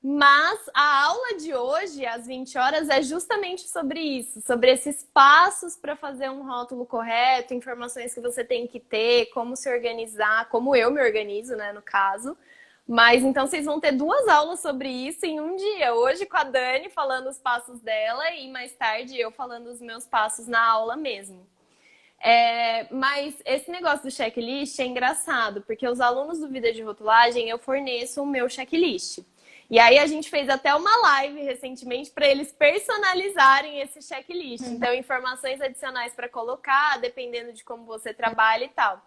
Mas a aula de hoje, às 20 horas, é justamente sobre isso, sobre esses passos para fazer um rótulo correto, informações que você tem que ter, como se organizar, como eu me organizo, né, no caso. Mas então vocês vão ter duas aulas sobre isso em um dia. Hoje com a Dani falando os passos dela e mais tarde eu falando os meus passos na aula mesmo. Mas esse negócio do checklist é engraçado, porque os alunos do Vida de Rotulagem eu forneço o meu checklist. E aí a gente fez até uma live recentemente para eles personalizarem esse checklist. Então, informações adicionais para colocar, dependendo de como você trabalha e tal.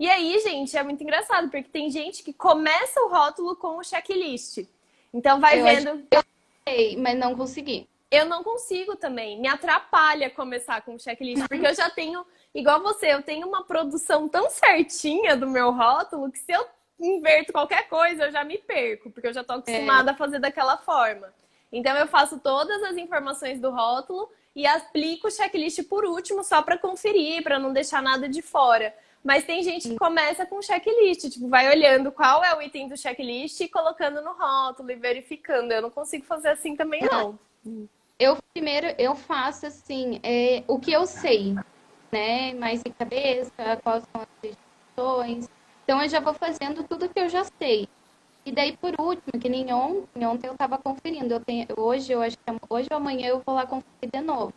E aí, gente, é muito engraçado, porque tem gente que começa o rótulo com o checklist. Então vai Eu acho vendo. que eu sei, mas não consegui. Eu não consigo também. Me atrapalha começar com o checklist, porque eu já tenho, igual você, eu tenho uma produção tão certinha do meu rótulo que se eu inverto qualquer coisa, eu já me perco, porque eu já tô acostumada a fazer daquela forma. Então eu faço todas as informações do rótulo e aplico o checklist por último só para conferir, para não deixar nada de fora. Mas tem gente que começa com checklist, tipo, vai olhando qual é o item do checklist e colocando no rótulo e verificando. Eu não consigo fazer assim também, não. Eu faço assim, o que eu sei, né? Mais em cabeça, quais são as sugestões. Então eu já vou fazendo tudo que eu já sei. E daí, por último, que nem ontem eu estava conferindo. Hoje, eu acho que hoje ou amanhã eu vou lá conferir de novo.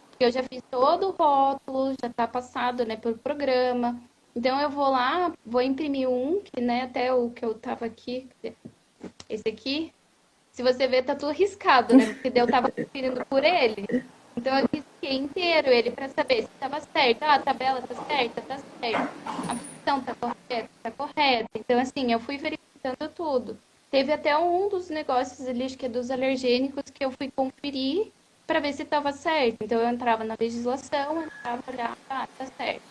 Porque eu já fiz todo o rótulo, já está passado, né, por programa. Então eu vou lá, vou imprimir um, que né, até o que eu tava aqui, esse aqui, se você ver, tá tudo riscado, né? Porque daí eu tava conferindo por ele. Então eu risquei inteiro ele para saber se estava certo. A tabela tá certa, tá certa. A função tá correta, tá correta. Então, assim, eu fui verificando tudo. Teve até um dos negócios ali, acho que é dos alergênicos, que eu fui conferir para ver se estava certo. Então eu entrava na legislação, entrava, olhava, tá certo.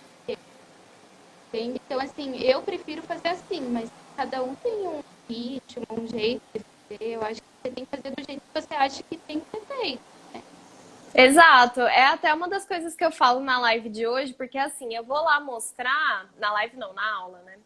Entende? Então, assim, eu prefiro fazer assim, mas cada um tem um ritmo, um jeito de fazer. Eu acho que você tem que fazer do jeito que você acha que tem que ser feito. Exato, é até uma das coisas que eu falo na live de hoje, porque assim, eu vou lá mostrar, na live não, na aula, né?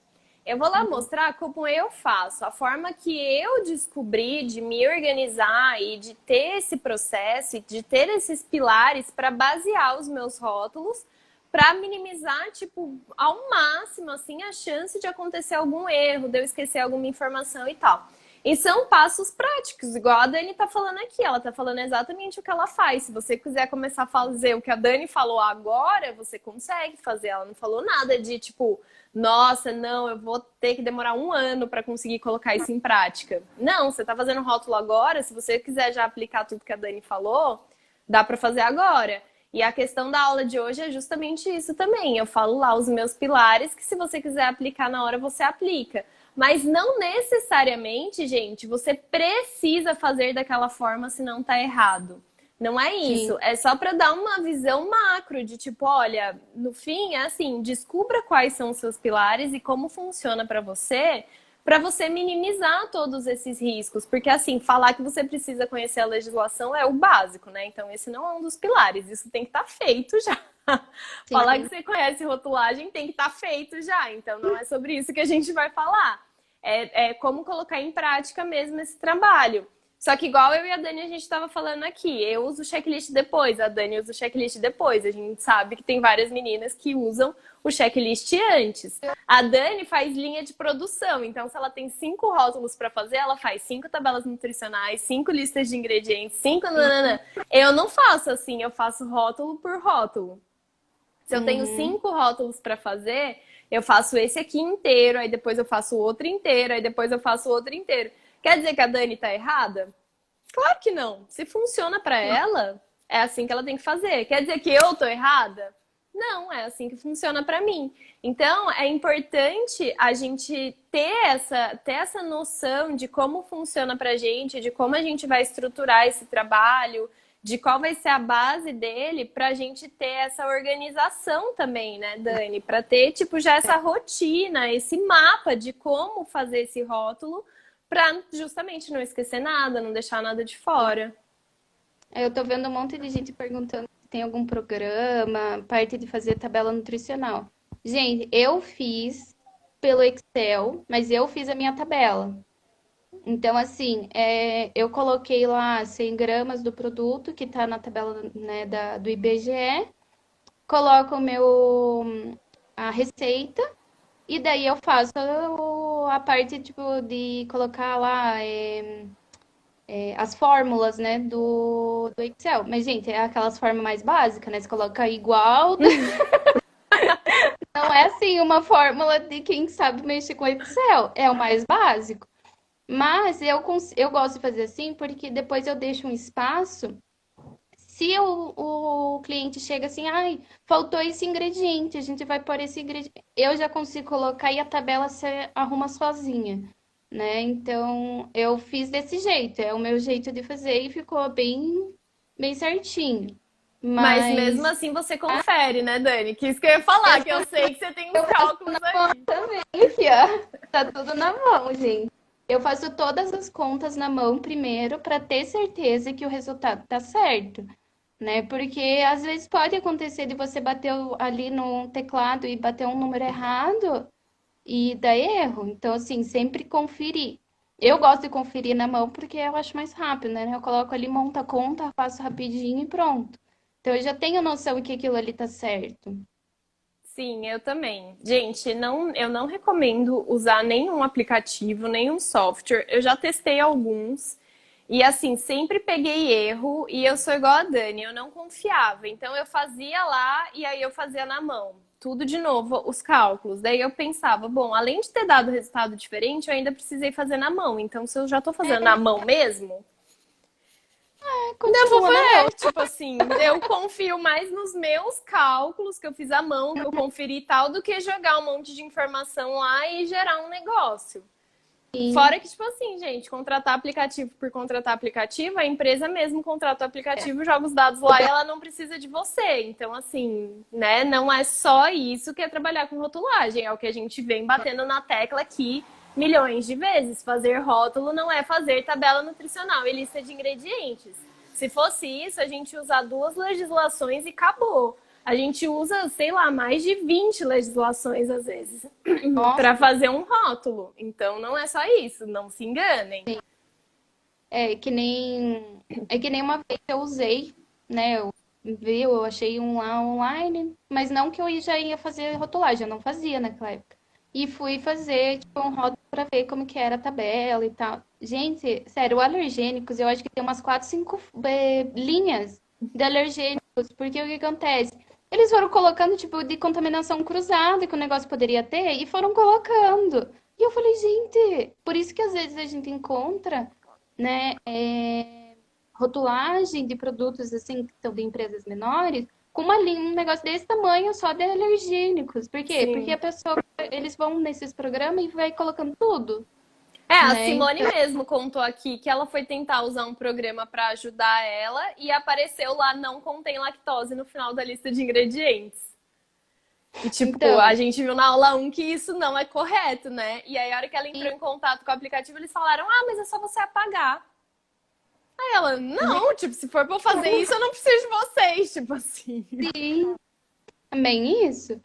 Eu vou lá mostrar como eu faço, a forma que eu descobri de me organizar e de ter esse processo e de ter esses pilares para basear os meus rótulos, para minimizar, tipo, ao máximo, assim, a chance de acontecer algum erro, de eu esquecer alguma informação e tal. E são passos práticos, igual a Dani tá falando aqui, ela tá falando exatamente o que ela faz. Se você quiser começar a fazer o que a Dani falou agora, você consegue fazer. Ela não falou nada de tipo, nossa, não, eu vou ter que demorar 1 ano para conseguir colocar isso em prática. Não, você tá fazendo rótulo agora, se você quiser já aplicar tudo que a Dani falou, dá para fazer agora. E a questão da aula de hoje é justamente isso também. Eu falo lá os meus pilares, que se você quiser aplicar na hora, você aplica. Mas não necessariamente, gente, você precisa fazer daquela forma se não tá errado. Não é isso. Sim. É só para dar uma visão macro de tipo, olha, no fim é assim, descubra quais são os seus pilares e como funciona para você minimizar todos esses riscos. Porque assim, falar que você precisa conhecer a legislação é o básico, né? Então esse não é um dos pilares, isso tem que estar feito já. Sim. Falar que você conhece rotulagem tem que estar feito já. Então não é sobre isso que a gente vai falar. É como colocar em prática mesmo esse trabalho. Só que igual eu e a Dani a gente estava falando aqui, eu uso o checklist depois, a Dani usa o checklist depois. A gente sabe que tem várias meninas que usam o checklist antes. A Dani faz linha de produção, então se ela tem 5 rótulos para fazer, ela faz 5 tabelas nutricionais, 5 listas de ingredientes, 5 nanana. Eu não faço assim, eu faço rótulo por rótulo. Se eu tenho 5 rótulos para fazer, eu faço esse aqui inteiro, aí depois eu faço outro inteiro, aí depois eu faço outro inteiro. Quer dizer que a Dani tá errada? Claro que não. Se funciona para ela, é assim que ela tem que fazer. Quer dizer que eu tô errada? Não, é assim que funciona para mim. Então, é importante a gente ter essa noção de como funciona pra gente, de como a gente vai estruturar esse trabalho, de qual vai ser a base dele, pra gente ter essa organização também, né, Dani? Pra ter, tipo, já essa rotina, esse mapa de como fazer esse rótulo, pra justamente não esquecer nada, não deixar nada de fora. Eu tô vendo um monte de gente perguntando se tem algum programa, parte de fazer tabela nutricional. Gente, eu fiz pelo Excel, mas eu fiz a minha tabela. Então, assim, eu coloquei lá 100 gramas do produto que tá na tabela, né, do IBGE, coloco a receita e daí eu faço a parte, tipo, de colocar lá as fórmulas, né, do Excel. Mas, gente, é aquelas formas mais básicas, né? Você coloca igual. Não é assim uma fórmula de quem sabe mexer com Excel. É o mais básico. Mas eu gosto de fazer assim porque depois eu deixo um espaço. Se o cliente chega assim, ai, faltou esse ingrediente, a gente vai pôr esse ingrediente. Eu já consigo colocar e a tabela se arruma sozinha, né? Então, eu fiz desse jeito, é o meu jeito de fazer e ficou bem, bem certinho. Mas mesmo assim você confere, né, Dani? Que isso que eu ia falar, que eu sei que você tem uns cálculos aí. Também, fia. Tá tudo na mão, gente. Eu faço todas as contas na mão primeiro para ter certeza que o resultado tá certo, né? Porque às vezes pode acontecer de você bater ali no teclado e bater um número errado e dar erro. Então, assim, sempre conferir. Eu gosto de conferir na mão porque eu acho mais rápido, né? Eu coloco ali, monto a conta, faço rapidinho e pronto. Então, eu já tenho noção que aquilo ali tá certo. Sim, eu também. Gente, eu não recomendo usar nenhum aplicativo, nenhum software. Eu já testei alguns e assim, sempre peguei erro e eu sou igual a Dani, eu não confiava. Então eu fazia lá e aí eu fazia na mão. Tudo de novo, os cálculos. Daí eu pensava, bom, além de ter dado resultado diferente, eu ainda precisei fazer na mão. Então, se eu já tô fazendo na mão mesmo, tipo assim, eu confio mais nos meus cálculos que eu fiz à mão, que eu conferi e tal, do que jogar um monte de informação lá e gerar um negócio. Sim. Fora que, tipo assim, gente, contratar aplicativo por contratar aplicativo, a empresa mesmo contrata o aplicativo, joga os dados lá e ela não precisa de você. Então, assim, né, não é só isso que é trabalhar com rotulagem, é o que a gente vem batendo na tecla aqui milhões de vezes. Fazer rótulo não é fazer tabela nutricional e lista de ingredientes. Se fosse isso, a gente usa 2 legislações e acabou. A gente usa, sei lá, mais de 20 legislações às vezes para fazer um rótulo. Então não é só isso, não se enganem. É que nem uma vez eu usei, né, viu? Eu achei um lá online, mas não que eu já ia fazer rotulagem, eu não fazia naquela época. E fui fazer, tipo, um rótulo pra ver como que era a tabela e tal. Gente, sério, o alergênicos, eu acho que tem umas 4, 5 linhas de alergênicos, porque o que acontece? Eles foram colocando, tipo, de contaminação cruzada que o negócio poderia ter, e foram colocando. E eu falei, gente, por isso que às vezes a gente encontra, né, rotulagem de produtos, assim, que são de empresas menores, com uma linha, um negócio desse tamanho só de alergênicos. Por quê? Porque Sim. a pessoa, eles vão nesses programas e vai colocando tudo, É, a né? Simone Então, mesmo contou aqui que ela foi tentar usar um programa para ajudar ela e apareceu lá não contém lactose no final da lista de ingredientes. E, tipo, a então, gente viu na aula 1 que isso não é correto, né? E aí, a hora que ela entrou e, em contato com o aplicativo, eles falaram: ah, mas é só você apagar. Aí ela: não, tipo, se for pra eu fazer isso, eu não preciso de vocês, tipo assim. sim, também isso.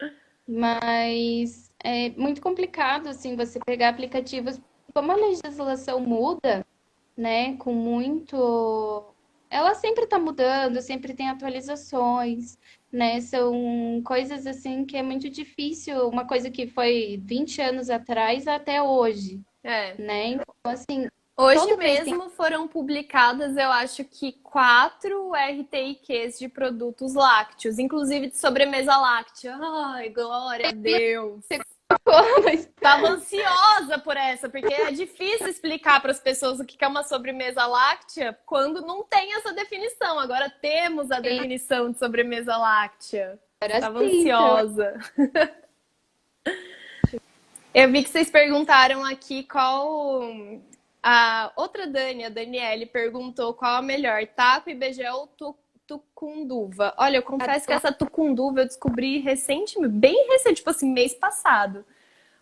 Mas é muito complicado, assim, você pegar aplicativos. Como a legislação muda, né, com muito. Ela sempre está mudando, sempre tem atualizações, né? São coisas assim que é muito difícil, uma coisa que foi 20 anos atrás até hoje, É. né? Então, assim, Hoje toda vez tem. mesmo foram publicadas, eu acho que 4 RTIQs de produtos lácteos, inclusive de sobremesa láctea. Ai, glória a Deus! Mas, Tava ansiosa por essa, porque é difícil explicar para as pessoas o que é uma sobremesa láctea quando não tem essa definição. Agora temos a definição de sobremesa láctea. era Estava assim, então. ansiosa. Eu vi que vocês perguntaram aqui qual. A outra Dani, a Daniele, perguntou qual a melhor, taco, IBGE ou tucunduva. Olha, eu confesso que essa tucunduva eu descobri recentemente, bem recente, tipo assim, mês passado.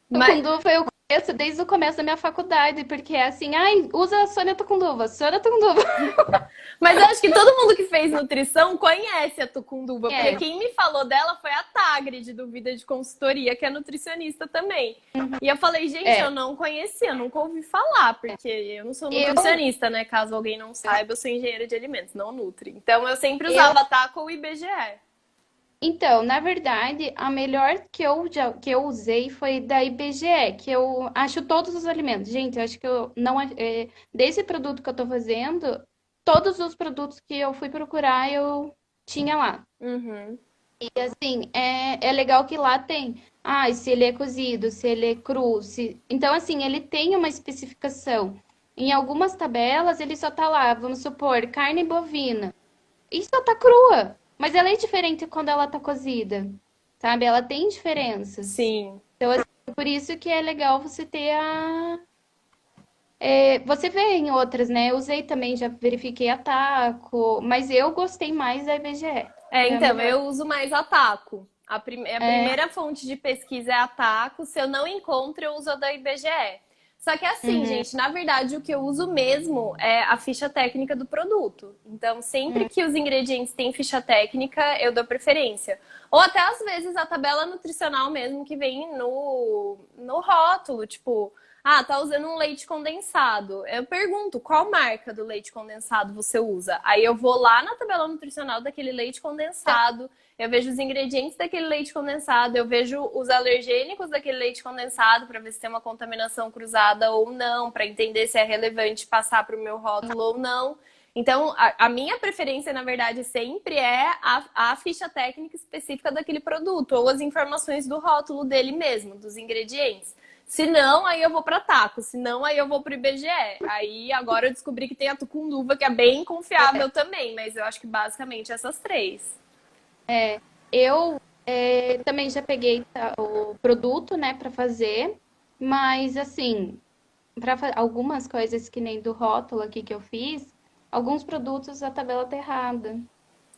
Mas, Tucunduva foi o começo, desde o começo da minha faculdade, porque é assim, ai, usa a Sônia Tucunduva, Sônia Tucunduva. Mas eu acho que todo mundo que fez nutrição conhece a tucunduva, porque É, quem me falou dela foi a Tagre, de Dúvida de Consultoria, que é nutricionista também. E eu falei, gente, é. eu não conhecia, nunca ouvi falar, porque eu não sou Eu, nutricionista, né? Caso alguém não saiba, eu sou engenheira de alimentos, não nutri. Então eu sempre eu usava TACO ou IBGE. Então, na verdade, a melhor que eu usei foi da IBGE, que eu acho todos os alimentos. Gente, eu acho que eu não. Desse produto que eu tô fazendo, todos os produtos que eu fui procurar, eu tinha lá. Uhum. E assim, é legal que lá tem. Ah, se ele é cozido, se ele é cru, se... Então, assim, ele tem uma especificação. Em algumas tabelas, ele só tá lá, vamos supor, carne bovina. Isso ela tá crua, mas ela é diferente quando ela tá cozida, sabe? Ela tem diferenças. Sim. Então, assim, por isso que é legal você ter a. Você vê em outras, né? Eu usei também, já verifiquei a Taco, mas eu gostei mais da IBGE. É, Foi a então, melhor. eu uso mais a TACO. A É, primeira fonte de pesquisa é a TACO. Se eu não encontro, eu uso a da IBGE. Só que assim, uhum, gente, na verdade, o que eu uso mesmo é a ficha técnica do produto. Então, sempre uhum, que os ingredientes têm ficha técnica, eu dou preferência. Ou até às vezes a tabela nutricional mesmo que vem no rótulo, tipo, ah, tá usando um leite condensado. Eu pergunto qual marca do leite condensado você usa. Aí eu vou lá na tabela nutricional daquele leite condensado, eu vejo os ingredientes daquele leite condensado, eu vejo os alergênicos daquele leite condensado para ver se tem uma contaminação cruzada ou não, para entender se é relevante passar para o meu rótulo ou não. Então, a minha preferência, na verdade, sempre é a ficha técnica específica daquele produto ou as informações do rótulo dele mesmo, dos ingredientes. Se não, aí eu vou para taco. Se não, aí eu vou para o IBGE. Aí agora eu descobri que tem a tucunduva, que é bem confiável também, mas eu acho que basicamente essas três. eu também já peguei o produto, né, para fazer, mas assim, para algumas coisas que nem do rótulo aqui que eu fiz, alguns produtos a tabela tá errada.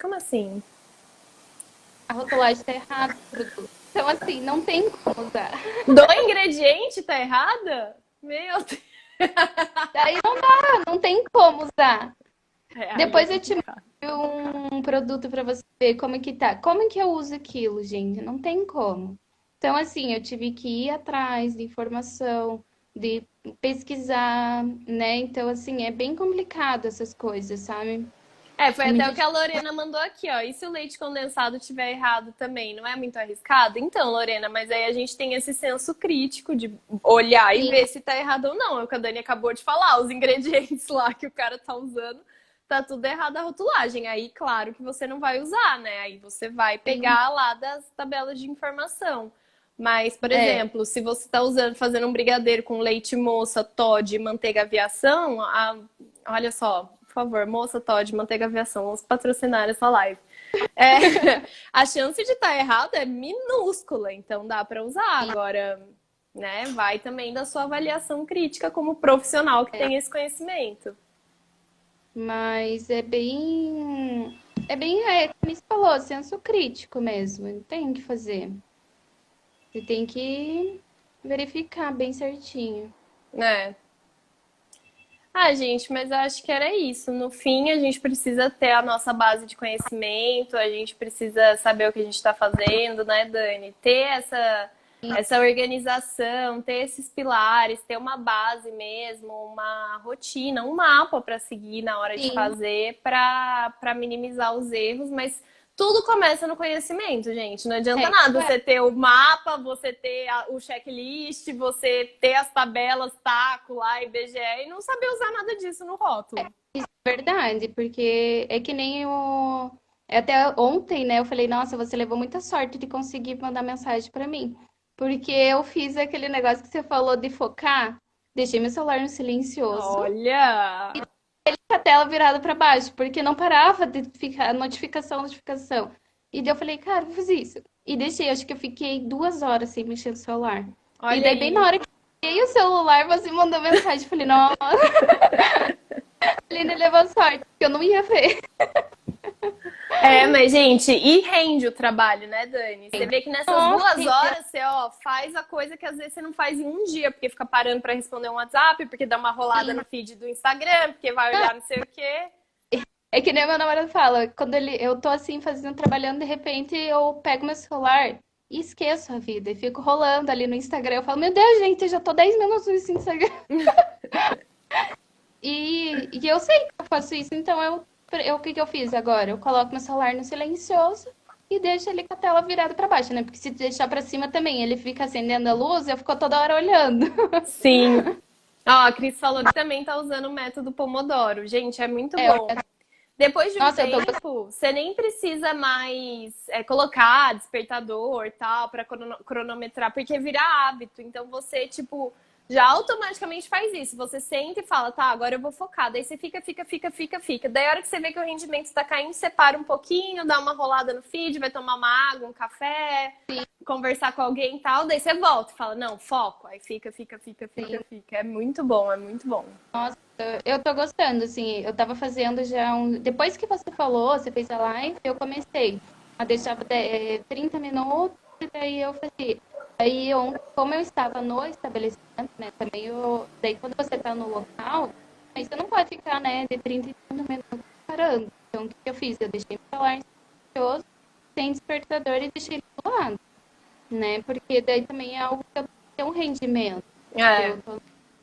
Como assim? A rotulagem tá errada do produto. Então, assim, não tem como usar. Do ingrediente tá errada? Meu Deus. Daí não dá, não tem como usar. É, aí é Depois eu te complicado. mando um produto para você ver como que tá. Como que eu uso aquilo, gente? Não tem como. Então, assim, eu tive que ir atrás de informação, de pesquisar, né? Então, assim, é bem complicado essas coisas, sabe? Foi É até o muito que a Lorena mandou aqui, ó. E se o leite condensado tiver errado também, não é muito arriscado? Então, Lorena, mas aí a gente tem esse senso crítico de olhar e difícil. ver se tá errado ou não. É o que a Dani acabou de falar, os ingredientes lá que o cara tá usando, tá tudo errado a rotulagem. Aí, claro que você não vai usar, né? Aí você vai pegar lá das tabelas de informação. Mas, por É, exemplo, se você está usando, fazendo um brigadeiro com leite moça, Toddy e manteiga aviação, olha só, por favor, moça, Toddy, manteiga aviação, vamos patrocinar essa live. É, a chance de estar errado é minúscula, então dá para usar. Agora, né, vai também da sua avaliação crítica como profissional que tem esse conhecimento. mas como você falou, senso crítico mesmo. Não tem o que fazer. Você tem que verificar bem certinho. Né? Gente, mas eu acho que era isso. No fim, a gente precisa ter a nossa base de conhecimento, a gente precisa saber o que a gente está fazendo, né, Dani? Ter essa organização, ter esses pilares, ter uma base mesmo, uma rotina, um mapa para seguir na hora de Sim, fazer, para minimizar os erros, mas tudo começa no conhecimento, gente. Não adianta isso nada é você ter o mapa, você ter o checklist, você ter as tabelas, taco lá, IBGE e não saber usar nada disso no rótulo. verdade, porque é que nem o. Até ontem, né, eu falei, nossa, você levou muita sorte de conseguir mandar mensagem pra mim. Porque eu fiz aquele negócio que você falou de focar, deixei meu celular no silencioso, Olha! com a tela virada pra baixo, porque não parava de ficar notificação. E daí eu falei, cara, eu fiz isso. E deixei, acho que eu fiquei 2 horas sem mexer no celular. E Olha daí, bem na aí. hora que eu peguei o celular, você mandou mensagem. Eu falei, nossa, ele levou sorte, porque eu não ia ver. Mas, gente, e rende o trabalho, né, Dani? Você vê que nessas Nossa, 2 horas você, ó, faz a coisa que às vezes você não faz em um dia, porque fica parando pra responder um WhatsApp, porque dá uma rolada no feed do Instagram, porque vai olhar não sei o quê. é que nem meu namorado fala, quando eu tô assim, fazendo, trabalhando, de repente eu pego meu celular e esqueço a vida, e fico rolando ali no Instagram. Eu falo, meu Deus, gente, eu já tô 10 minutos nesse Instagram. E eu sei que eu faço isso, então o que que eu fiz agora? Eu coloco meu celular no silencioso e deixo ele com a tela virada pra baixo, né? Porque se deixar pra cima também, ele fica acendendo a luz e eu fico toda hora olhando. Sim. Ó, a Cris falou que também tá usando o método Pomodoro. Gente, é muito É, bom. Depois de um nossa, eu tô gostando. tempo, você nem precisa mais colocar despertador tal para cronometrar, porque vira hábito. Então você, tipo, já automaticamente faz isso. Você senta e fala, tá, agora eu vou focar. Daí você fica. Daí a hora que você vê que o rendimento está caindo, você para um pouquinho, dá uma rolada no feed, vai tomar uma água, um café, conversar com alguém e tal. Daí você volta e fala, não, foco. Aí Sim. fica. É muito bom, é muito bom. Nossa, eu tô gostando, assim, eu tava fazendo já Depois que você falou, você fez a live, eu comecei a deixar 30 minutos, e daí eu fazia. Aí, como eu estava no estabelecimento, né, também Daí quando você tá no local, aí você não pode ficar, né, de 30 em 30 minutos parando. Então, o que que eu fiz? Eu deixei meu celular silencioso, sem despertador e deixei ele do lado, né, porque daí também é algo que eu tenho um rendimento, que É, eu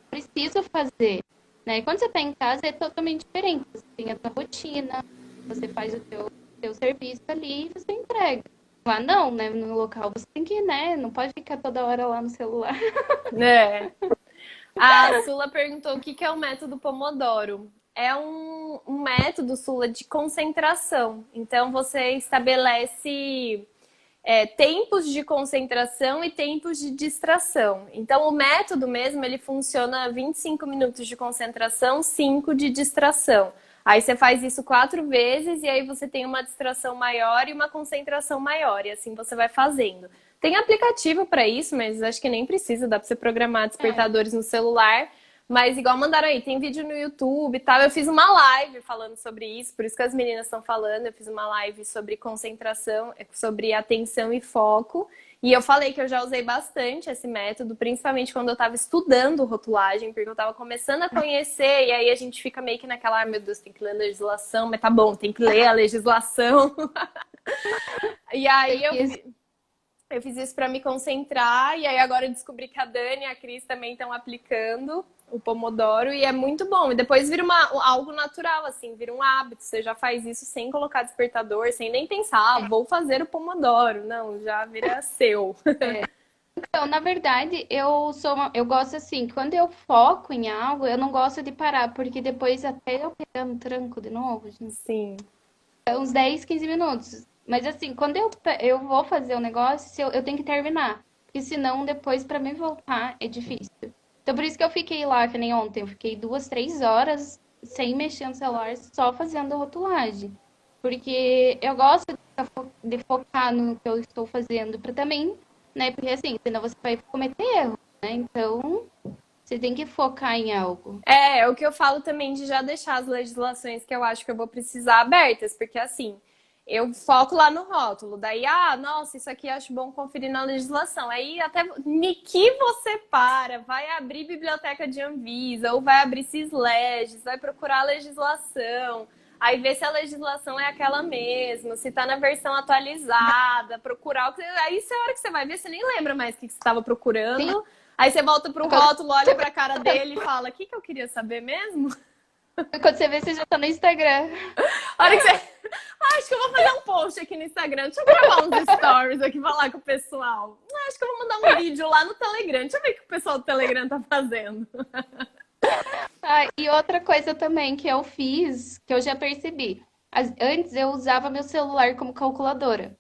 preciso fazer, né? E quando você está em casa é totalmente diferente. Você tem a tua rotina, você faz o teu serviço ali e você entrega. Lá não, né? No local você tem que, né? Não pode ficar toda hora lá no celular. né? A Sula perguntou o que que é o método Pomodoro. É um método, Sula, de concentração. Então, você estabelece tempos de concentração e tempos de distração. Então, o método mesmo, ele funciona 25 minutos de concentração, 5 de distração. Aí você faz isso 4 vezes e aí você tem uma distração maior e uma concentração maior. E assim você vai fazendo. Tem aplicativo para isso, mas acho que nem precisa, dá para você programar É, despertadores no celular. Mas igual mandaram aí, tem vídeo no YouTube e tal. Eu fiz uma live falando sobre isso, por isso que as meninas estão falando. Eu fiz uma live sobre concentração, sobre atenção e foco. E eu falei que eu já usei bastante esse método, principalmente quando eu estava estudando rotulagem, porque eu estava começando a conhecer, e aí a gente fica meio que naquela, meu Deus, tem que ler a legislação, mas tá bom, tem que ler a legislação. E eu aí fiz Eu fiz isso para me concentrar e aí agora eu descobri que a Dani e a Cris também estão aplicando o Pomodoro e é muito bom. E depois vira algo natural, assim, vira um hábito. Você já faz isso sem colocar despertador, sem nem pensar, vou fazer o Pomodoro. Não, já vira seu. Então, na verdade, eu gosto assim, quando eu foco em algo, eu não gosto de parar, porque depois até eu pegar no tranco de novo, gente, Sim. é uns 10, 15 minutos. Mas assim, quando eu vou fazer um negócio, eu tenho que terminar. Porque senão depois pra mim voltar é difícil. Então por isso que eu fiquei lá, que nem ontem, eu fiquei 2, 3 horas sem mexer no celular, só fazendo rotulagem. Porque eu gosto de focar no que eu estou fazendo, pra também, né? Porque assim, senão você vai cometer erro, né? Então, você tem que focar em algo. É o que eu falo também de já deixar as legislações que eu acho que eu vou precisar abertas, porque assim, eu foco lá no rótulo, daí, nossa, isso aqui eu acho bom conferir na legislação. Aí até que você vai abrir biblioteca de Anvisa, ou vai abrir Cisleges, vai procurar a legislação, aí ver se a legislação é aquela mesma, se tá na versão atualizada, procurar o que. Aí isso é a hora que você vai ver, você nem lembra mais o que você estava Sim. procurando. Aí você volta pro rótulo, olha pra cara dele e fala: o que eu queria saber mesmo? Quando você vê, você já tá no Instagram. A hora que você. Acho que eu vou fazer um post aqui no Instagram. Deixa eu gravar uns stories aqui, falar com o pessoal. Acho que eu vou mandar um vídeo lá no Telegram. Deixa eu ver o que o pessoal do Telegram tá fazendo. E outra coisa também que eu fiz, que eu já percebi. Antes eu usava meu celular como calculadora.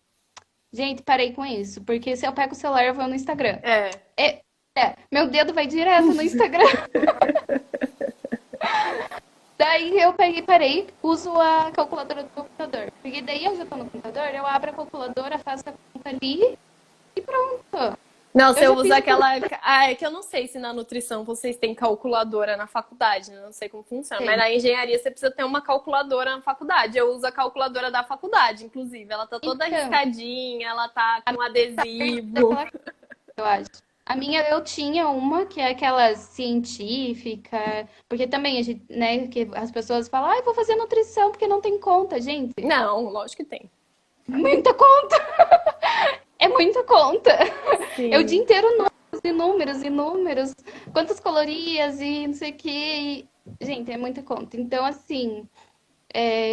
Gente, parei com isso, porque se eu pego o celular, eu vou no Instagram. É. Meu dedo vai direto no Instagram. Daí eu peguei, parei, uso a calculadora do computador. Porque daí eu já tô no computador, eu abro a calculadora, faço a conta ali e pronto. Não, você já usa fiz aquela. É que eu não sei se na nutrição vocês têm calculadora na faculdade, né? Não sei como funciona. Mas Tem. na engenharia você precisa ter uma calculadora na faculdade. Eu uso a calculadora da faculdade, inclusive. Ela tá toda Então, riscadinha, ela tá a com minha tá perto adesivo. daquela, eu acho. A minha eu tinha uma que é aquela científica, porque também a gente, né, que as pessoas falam, eu vou fazer nutrição porque não tem conta, gente. Não, lógico que tem. Muita conta. É muita conta. É o dia Sim. inteiro números e números e números. Quantas calorias e não sei o quê. Gente, é muita conta. Então, assim,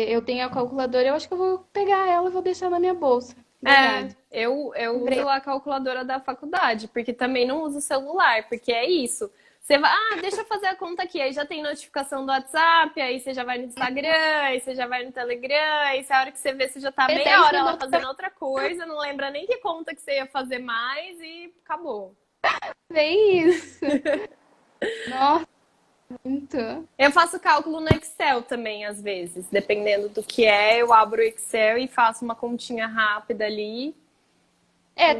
eu tenho a calculadora, eu acho que eu vou pegar ela e vou deixar na minha bolsa. É, Verdade. eu Lembrei. uso a calculadora da faculdade, porque também não uso o celular, porque é isso. Você vai, deixa eu fazer a conta aqui, aí já tem notificação do WhatsApp, aí você já vai no Instagram, aí você já vai no Telegram, aí a hora que você vê, você já tá É meia 10 hora lá minutos pra fazendo outra coisa, não lembra nem que conta que você ia fazer mais e acabou. ver isso. Nossa, muito. Eu faço cálculo no Excel também, às vezes, dependendo do que é, eu abro o Excel e faço uma continha rápida ali.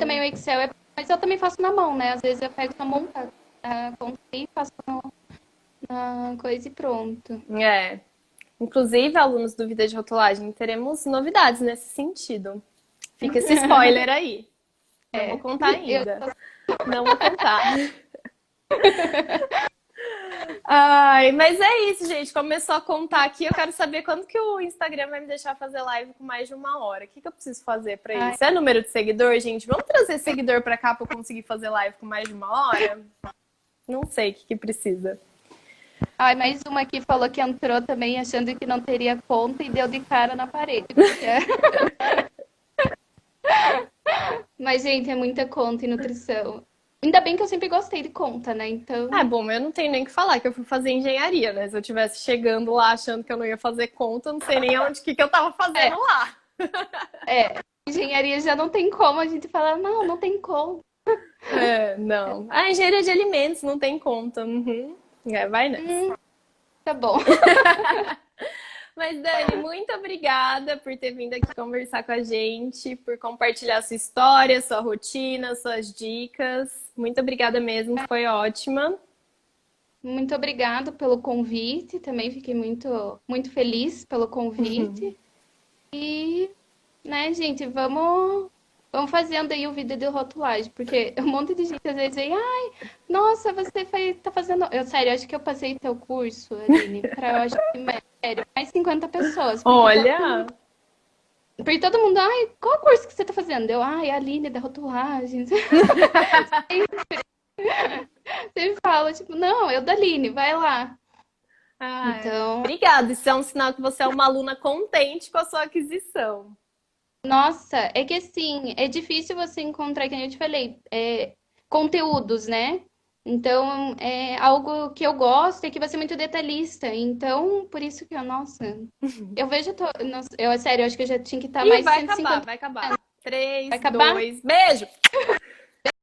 Também o Excel mas eu também faço na mão, né? Às vezes eu pego só monta a conta e faço na coisa e pronto. É. Inclusive, alunos do Vida de Rotulagem, teremos novidades nesse sentido. Fica esse spoiler aí. Não vou contar Eu ainda. Não vou contar. Ai, mas é isso, gente. Começou a contar aqui. Eu quero saber quando que o Instagram vai me deixar fazer live com mais de 1 hora. O que eu preciso fazer pra Ai, isso? É número de seguidor, gente? Vamos trazer seguidor pra cá pra eu conseguir fazer live com mais de 1 hora? Não sei o que precisa. mais uma aqui falou que entrou também achando que não teria conta e deu de cara na parede. Mas, gente, é muita conta e nutrição. Ainda bem que eu sempre gostei de conta, né? É Então, bom, eu não tenho nem o que falar, que eu fui fazer engenharia, né? Se eu tivesse chegando lá achando que eu não ia fazer conta, eu não sei nem onde que eu tava é, fazendo lá. engenharia já não tem como a gente falar, não, não tem como. É, não. A engenharia de alimentos não tem conta. Uhum. É, vai nessa. Tá bom. Mas, Dani, muito obrigada por ter vindo aqui conversar com a gente, por compartilhar sua história, sua rotina, suas dicas. Muito obrigada mesmo, foi ótima. Muito obrigada pelo convite. Também fiquei muito feliz pelo convite. E, né, gente, vamos fazendo aí o vídeo de rotulagem, porque um monte de gente às vezes vem, ai, nossa, tá fazendo. Sério, acho que eu passei teu curso, Aline, pra eu acho que sério, mais 50 pessoas. Porque Olha, Porque todo mundo, ai, qual curso que você tá fazendo? Eu, ai, a Aline da rotulagem. Sempre falo, tipo, não, eu da Aline, vai lá. Ai, Então, obrigada. Isso é um sinal que você é uma aluna contente com a sua aquisição. nossa, é que assim, é difícil você encontrar, que nem eu te falei, conteúdos, né? Então, é algo que eu gosto é que você é muito detalhista. Então, por isso que eu, nossa, eu vejo, nossa, sério, eu acho que eu já tinha que estar Ih, mais de vai 150. acabar, vai acabar. Vai 3, acabar? 2, beijo!